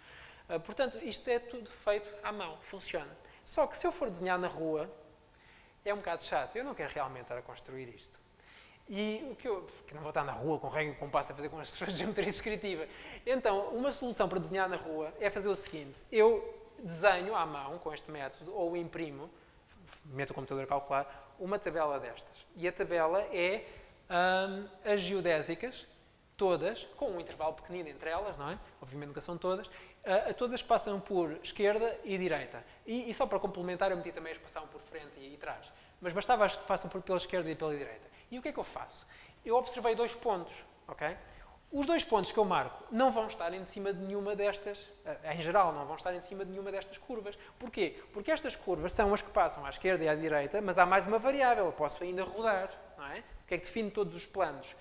Portanto, isto é tudo feito à mão, funciona. Só que se eu for desenhar na rua, é um bocado chato. Eu não quero realmente estar a construir isto. E porque não vou estar na rua com regra e compasso a fazer construções de geometria descritiva. Então, uma solução para desenhar na rua é fazer o seguinte. Eu desenho à mão, com este método, ou imprimo, meto o computador a calcular, uma tabela destas. E a tabela é as geodésicas, todas, com um intervalo pequenino entre elas, não é? Obviamente nunca são todas. Todas passam por esquerda e direita. E só para complementar, eu meti também a espação por frente e trás. Mas bastava as que passam pela esquerda e pela direita. E o que é que eu faço? Eu observei 2 pontos, ok? Os 2 pontos que eu marco não vão estar em cima de nenhuma destas, em geral, não vão estar em cima de nenhuma destas curvas. Porquê? Porque estas curvas são as que passam à esquerda e à direita, mas há mais uma variável, eu posso ainda rodar, não é? O que é que define todos os planos?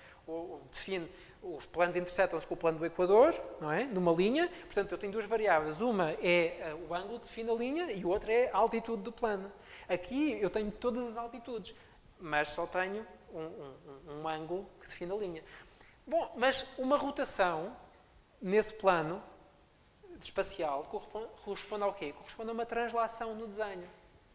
Define, os planos interceptam-se com o plano do equador, não é? Numa linha, portanto eu tenho 2 variáveis, uma é o ângulo que define a linha e a outra é a altitude do plano. Aqui eu tenho todas as altitudes, mas só tenho um ângulo que define a linha. Bom, mas uma rotação nesse plano espacial corresponde ao quê? Corresponde a uma translação no desenho.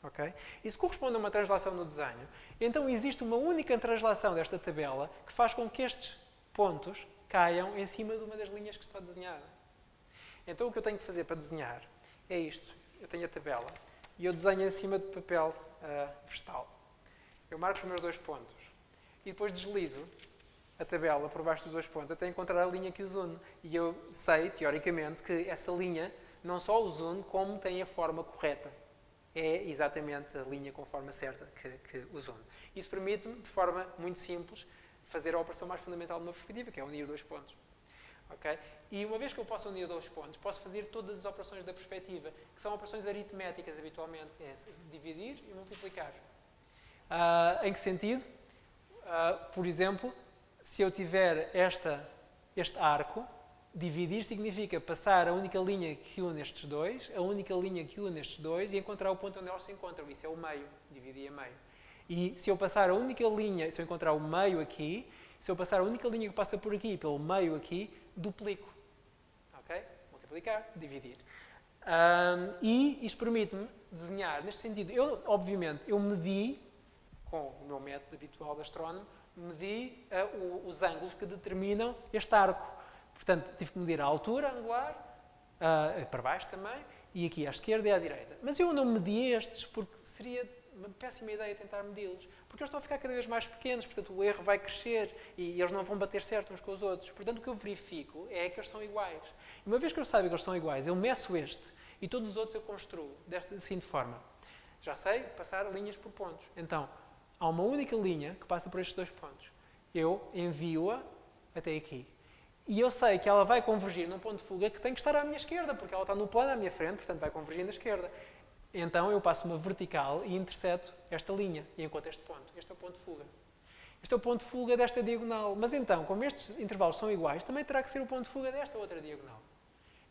Okay? E se corresponde a uma translação no desenho, então existe uma única translação desta tabela que faz com que estes pontos caiam em cima de uma das linhas que está desenhada. Então o que eu tenho que fazer para desenhar é isto. Eu tenho a tabela e eu desenho em cima de papel vegetal. Eu marco os meus 2 pontos e depois deslizo a tabela por baixo dos 2 pontos até encontrar a linha que os une. E eu sei, teoricamente, que essa linha não só os une, como tem a forma correta. É exatamente a linha com forma certa que os une. Isso permite-me, de forma muito simples, fazer a operação mais fundamental de uma perspectiva, que é unir 2 pontos. Okay? E uma vez que eu posso unir 2 pontos, posso fazer todas as operações da perspectiva, que são operações aritméticas habitualmente, é dividir e multiplicar. Em que sentido? Por exemplo, se eu tiver este arco, dividir significa passar a única linha que une estes 2, a única linha que une estes 2 e encontrar o ponto onde eles se encontram. Isso é o meio, dividir a meio. E se eu passar a única linha, se eu encontrar o meio aqui, Se eu passar a única linha que passa por aqui, pelo meio aqui, duplico. Ok? Multiplicar, dividir. E isto permite-me desenhar, neste sentido, obviamente, eu medi, com o meu método habitual de astrónomo, medi os ângulos que determinam este arco. Portanto, tive que medir a altura angular, para baixo também, e aqui à esquerda e à direita. Mas eu não medi estes, porque seria uma péssima ideia tentar medi-los, porque eles estão a ficar cada vez mais pequenos, portanto o erro vai crescer e eles não vão bater certo uns com os outros. Portanto, o que eu verifico é que eles são iguais. E uma vez que eu saiba que eles são iguais, eu meço este e todos os outros eu construo da seguinte forma. Já sei passar linhas por pontos. Então, há uma única linha que passa por estes dois pontos. Eu envio-a até aqui. E eu sei que ela vai convergir num ponto de fuga que tem que estar à minha esquerda, porque ela está no plano à minha frente, portanto vai convergir na esquerda. Então eu passo uma vertical e intercepto esta linha e encontro este ponto. Este é o ponto de fuga. Este é o ponto de fuga desta diagonal. Mas então, como estes intervalos são iguais, também terá que ser o ponto de fuga desta outra diagonal.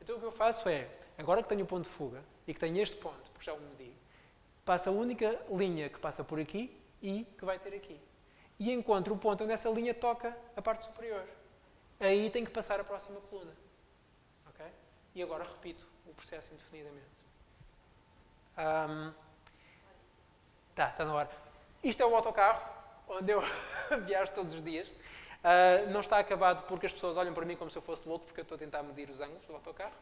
Então o que eu faço é, agora que tenho o ponto de fuga e que tenho este ponto, porque já o medi, passo a única linha que passa por aqui e que vai ter aqui. E encontro o ponto onde essa linha toca a parte superior. Aí tenho que passar a próxima coluna. Okay? E agora repito o processo indefinidamente. Está na hora. Isto é o autocarro, onde eu viajo todos os dias. Não está acabado porque as pessoas olham para mim como se eu fosse louco, porque eu estou a tentar medir os ângulos do autocarro.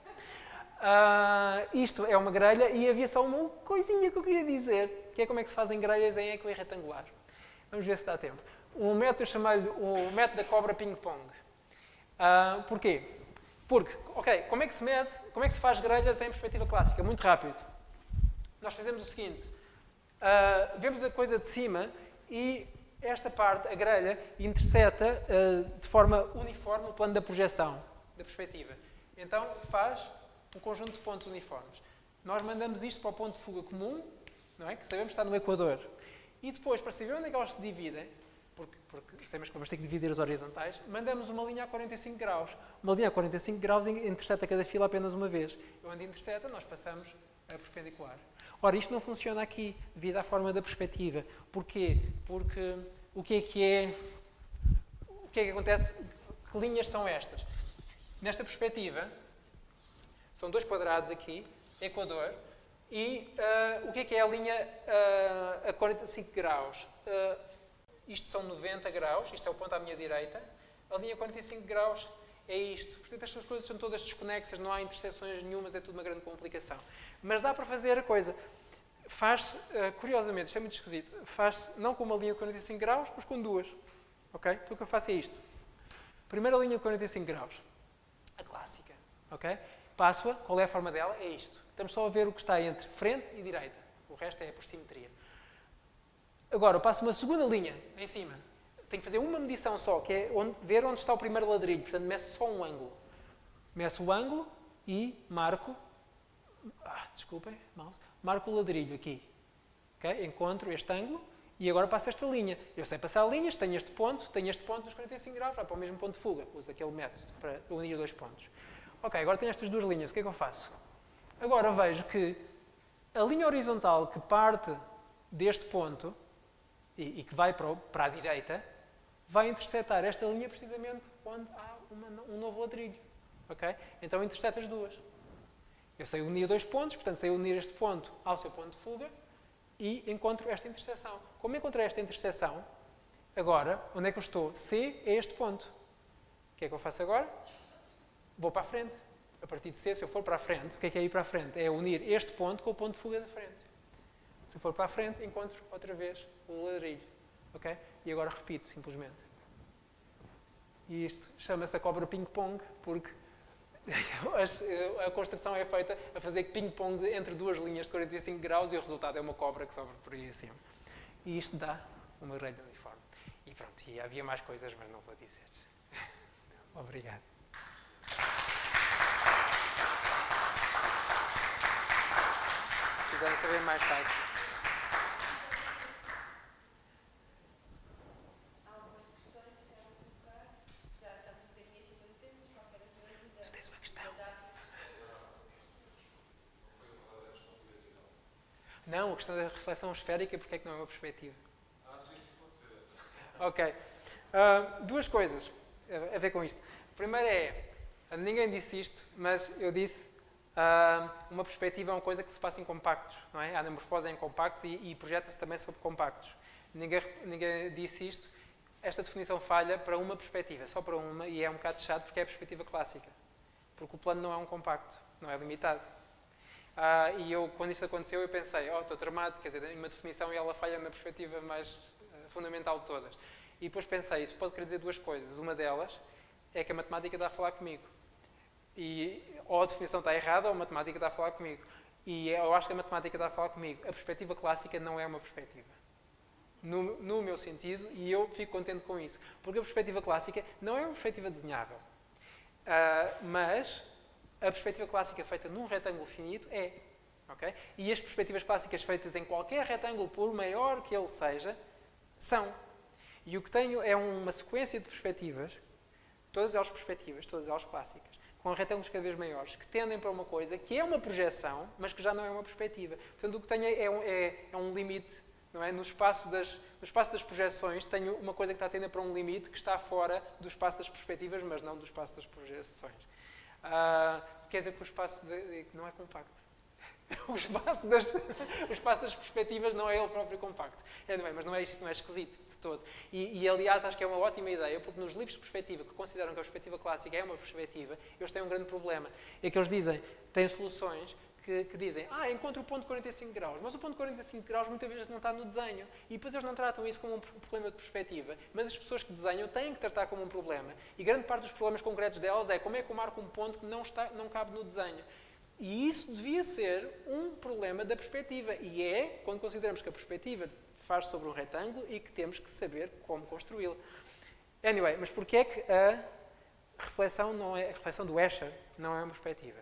Isto é uma grelha e havia só uma coisinha que eu queria dizer, que é como é que se fazem grelhas em eco e retangular. Vamos ver se dá tempo. Um método, eu chamei-lhe o método da cobra ping-pong. Porquê? Porque, como é que se mede, como é que se faz grelhas em perspectiva clássica? Muito rápido. Nós fazemos o seguinte, vemos a coisa de cima e esta parte, a grelha, interseta de forma uniforme o plano da projeção, da perspectiva. Então faz um conjunto de pontos uniformes. Nós mandamos isto para o ponto de fuga comum, não é? Que sabemos que está no equador. E depois, para saber onde é que eles se dividem, porque sabemos que vamos ter que dividir as horizontais, mandamos uma linha a 45 graus. Uma linha a 45 graus interseta cada fila apenas uma vez. E onde interseta, nós passamos a perpendicular. Ora, isto não funciona aqui, devido à forma da perspectiva. Porquê? Porque o que é que acontece? Que linhas são estas? Nesta perspectiva, são dois quadrados aqui, equador, e o que é a linha a 45 graus? Isto são 90 graus, isto é o ponto à minha direita. A linha 45 graus é isto. Portanto, estas coisas são todas desconexas, não há interseções nenhumas, é tudo uma grande complicação. Mas dá para fazer a coisa. Faz-se, curiosamente, isto é muito esquisito, faz-se não com uma linha de 45 graus, mas com duas. Ok? Então o que eu faço é isto. Primeira linha de 45 graus. A clássica. Ok? Passo-a, qual é a forma dela? É isto. Estamos só a ver o que está entre frente e direita. O resto é por simetria. Agora, eu passo uma segunda linha em cima. Tenho que fazer uma medição só, que é ver onde está o primeiro ladrilho. Portanto, meço só um ângulo. Meço o ângulo e marco... desculpem, mouse. Marco o ladrilho aqui. Okay? Encontro este ângulo e agora passo esta linha. Eu sei passar linhas, tenho este ponto nos 45 graus, vai para o mesmo ponto de fuga. Uso aquele método para unir dois pontos. Ok, agora tenho estas duas linhas. O que é que eu faço? Agora vejo que a linha horizontal que parte deste ponto e que vai para a direita, vai interceptar esta linha precisamente onde há um novo ladrilho. Okay? Então intercepta as duas. Eu sei unir dois pontos, portanto sei unir este ponto ao seu ponto de fuga e encontro esta interseção. Como encontrei esta interseção, agora, onde é que eu estou? C é este ponto. O que é que eu faço agora? Vou para a frente. A partir de C, se eu for para a frente, o que é ir para a frente? É unir este ponto com o ponto de fuga da frente. Se eu for para a frente, encontro outra vez o ladrilho. Okay? E agora repito, simplesmente. E isto chama-se a cobra ping-pong, porque a construção é feita a fazer ping-pong entre duas linhas de 45 graus e o resultado é uma cobra que sobra por aí acima. E isto dá uma grelha uniforme. E pronto, e havia mais coisas, mas não vou dizer. Obrigado. Se quiserem saber mais tarde. Não, a questão da reflexão esférica, porque é que não é uma perspectiva? Sim, pode ser. Ok. Duas coisas a ver com isto. Primeiro ninguém disse isto, mas eu disse, uma perspectiva é uma coisa que se passa em compactos, não é? A anamorfose é em compactos e projeta-se também sobre compactos. Ninguém disse isto. Esta definição falha para uma perspectiva, só para uma, e é um bocado chato porque é a perspectiva clássica. Porque o plano não é um compacto, não é limitado. E eu, quando isto aconteceu, eu pensei, estou tramado, quer dizer, tenho uma definição e ela falha na perspectiva mais fundamental de todas. E depois pensei, isso pode querer dizer duas coisas. Uma delas é que a matemática está a falar comigo. Ou a definição está errada, ou a matemática está a falar comigo. E eu acho que a matemática está a falar comigo. A perspectiva clássica não é uma perspectiva. No meu sentido, e eu fico contente com isso. Porque a perspectiva clássica não é uma perspectiva desenhável. Mas a perspectiva clássica feita num retângulo finito é. Okay? E as perspectivas clássicas feitas em qualquer retângulo, por maior que ele seja, são. E o que tenho é uma sequência de perspectivas, todas elas perspectivas, todas elas clássicas, com retângulos cada vez maiores, que tendem para uma coisa que é uma projeção, mas que já não é uma perspectiva. Portanto, o que tenho é um limite. Não é? No espaço das projeções, tenho uma coisa que está a tender para um limite que está fora do espaço das perspectivas, mas não do espaço das projeções. Quer dizer que o espaço não é compacto. O espaço das perspectivas não é ele próprio compacto. Mas não é isto, não é esquisito de todo. E, aliás, acho que é uma ótima ideia, porque nos livros de perspectiva, que consideram que a perspectiva clássica é uma perspectiva, eles têm um grande problema. É que eles dizem, têm soluções que dizem, encontra o ponto de 45 graus, mas o ponto de 45 graus muitas vezes não está no desenho. E depois eles não tratam isso como um problema de perspectiva, mas as pessoas que desenham têm que tratar como um problema. E grande parte dos problemas concretos delas é como é que eu marco um ponto que não cabe no desenho. E isso devia ser um problema da perspectiva. E é quando consideramos que a perspectiva faz sobre um retângulo e que temos que saber como construí-lo. Anyway, mas porquê é que a reflexão do Escher não é uma perspectiva?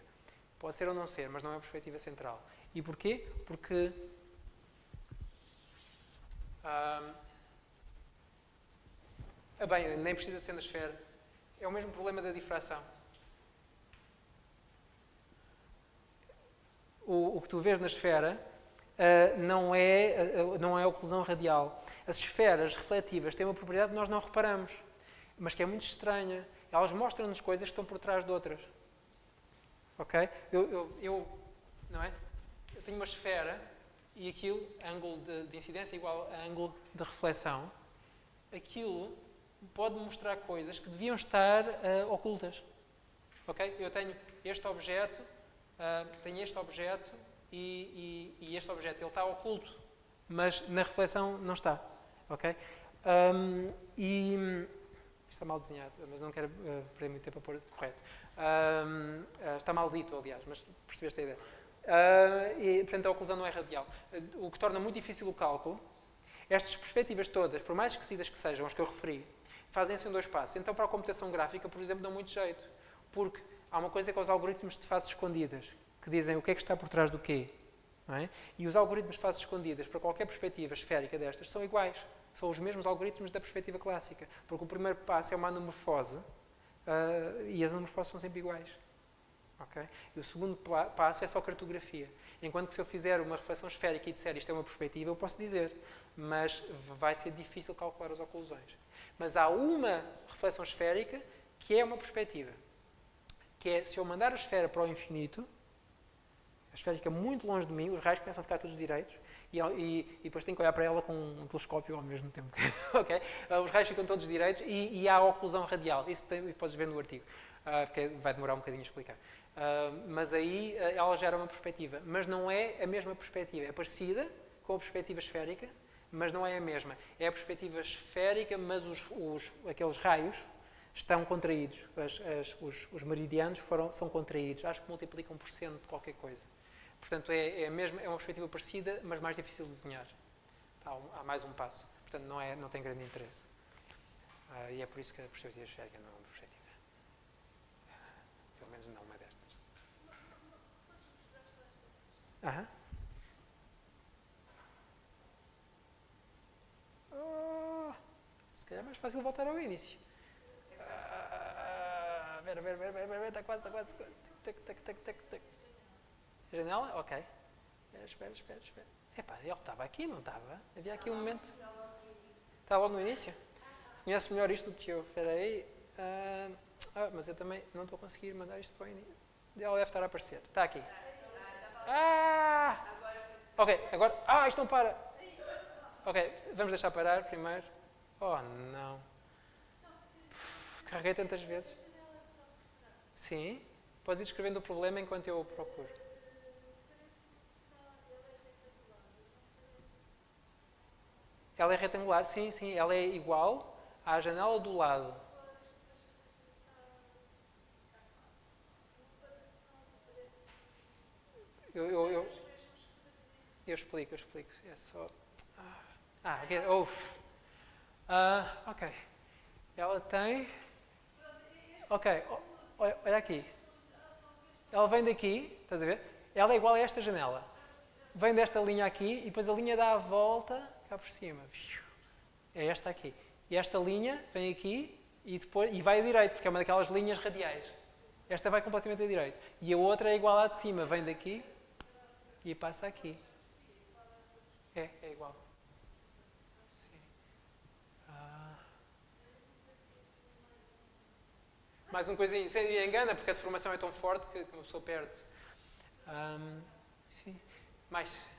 Pode ser ou não ser, mas não é uma perspectiva central. E porquê? Porque nem precisa ser na esfera. É o mesmo problema da difração. O que tu vês na esfera não é a oclusão radial. As esferas refletivas têm uma propriedade que nós não reparamos, mas que é muito estranha. Elas mostram-nos coisas que estão por trás de outras. Ok? Eu tenho uma esfera e aquilo, ângulo de incidência igual a ângulo de reflexão. Aquilo pode mostrar coisas que deviam estar ocultas. Ok? Eu tenho este objeto, e este objeto ele está oculto, mas na reflexão não está. Ok? Isto está mal desenhado, mas não quero perder muito tempo a pôr correto. Está mal dito, aliás, mas percebeste a ideia. E, portanto, a oclusão não é radial. O que torna muito difícil o cálculo, estas perspectivas todas, por mais esquecidas que sejam, as que eu referi, fazem-se em dois passos. Então, para a computação gráfica, por exemplo, dão muito jeito. Porque há uma coisa que é os algoritmos de faces escondidas, que dizem o que é que está por trás do quê. Não é? E os algoritmos de faces escondidas, para qualquer perspectiva esférica destas, são iguais. São os mesmos algoritmos da perspectiva clássica. Porque o primeiro passo é uma anamorfose, e as anamorfoses são sempre iguais. Okay? E o segundo passo é só cartografia. Enquanto que se eu fizer uma reflexão esférica e disser isto é uma perspectiva, eu posso dizer, mas vai ser difícil calcular as oclusões. Mas há uma reflexão esférica que é uma perspectiva. Que é, se eu mandar a esfera para o infinito, a esfera fica muito longe de mim, os raios começam a ficar todos direitos, e depois tenho que olhar para ela com um telescópio ao mesmo tempo. Okay? Os raios ficam todos direitos e há a oclusão radial. Isso podes ver no artigo, porque vai demorar um bocadinho a explicar. Mas aí ela gera uma perspectiva. Mas não é a mesma perspectiva. É parecida com a perspectiva esférica, mas não é a mesma. É a perspectiva esférica, mas aqueles raios estão contraídos. Os meridianos são contraídos. Acho que multiplicam por cento de qualquer coisa. Portanto, é uma perspectiva parecida, mas mais difícil de desenhar. Há mais um passo. Portanto, não tem grande interesse. E é por isso que a perspectiva esférica não é uma perspectiva. Pelo menos não uma destas. Se calhar é mais fácil voltar ao início. Está quase. Tac. A janela? Ok. Espera. Epá, ele estava aqui, não estava? Havia aqui um momento. Estava logo no início? conheces melhor isto do que eu. Espera aí. Mas eu também não estou a conseguir mandar isto para o início. Ela deve estar a aparecer. Está aqui. Ok, agora... isto não para. Ok, vamos deixar parar primeiro. Oh, não. Carreguei tantas vezes. Sim. Podes ir escrevendo o problema enquanto eu o procuro. Ela é retangular? Sim, sim. Ela é igual à janela do lado. Eu explico. É só... ok. Ela tem... Ok, olha aqui. Ela vem daqui, estás a ver? Ela é igual a esta janela. Vem desta linha aqui e depois a linha dá a volta cá por cima. É esta aqui. E esta linha vem aqui e vai a direito, porque é uma daquelas linhas radiais. Esta vai completamente a direito. E a outra é igual à de cima. Vem daqui e passa aqui. É igual. Sim. Mais uma coisinha. Isso engana, porque a deformação é tão forte que uma pessoa perde-se. Sim. Mais.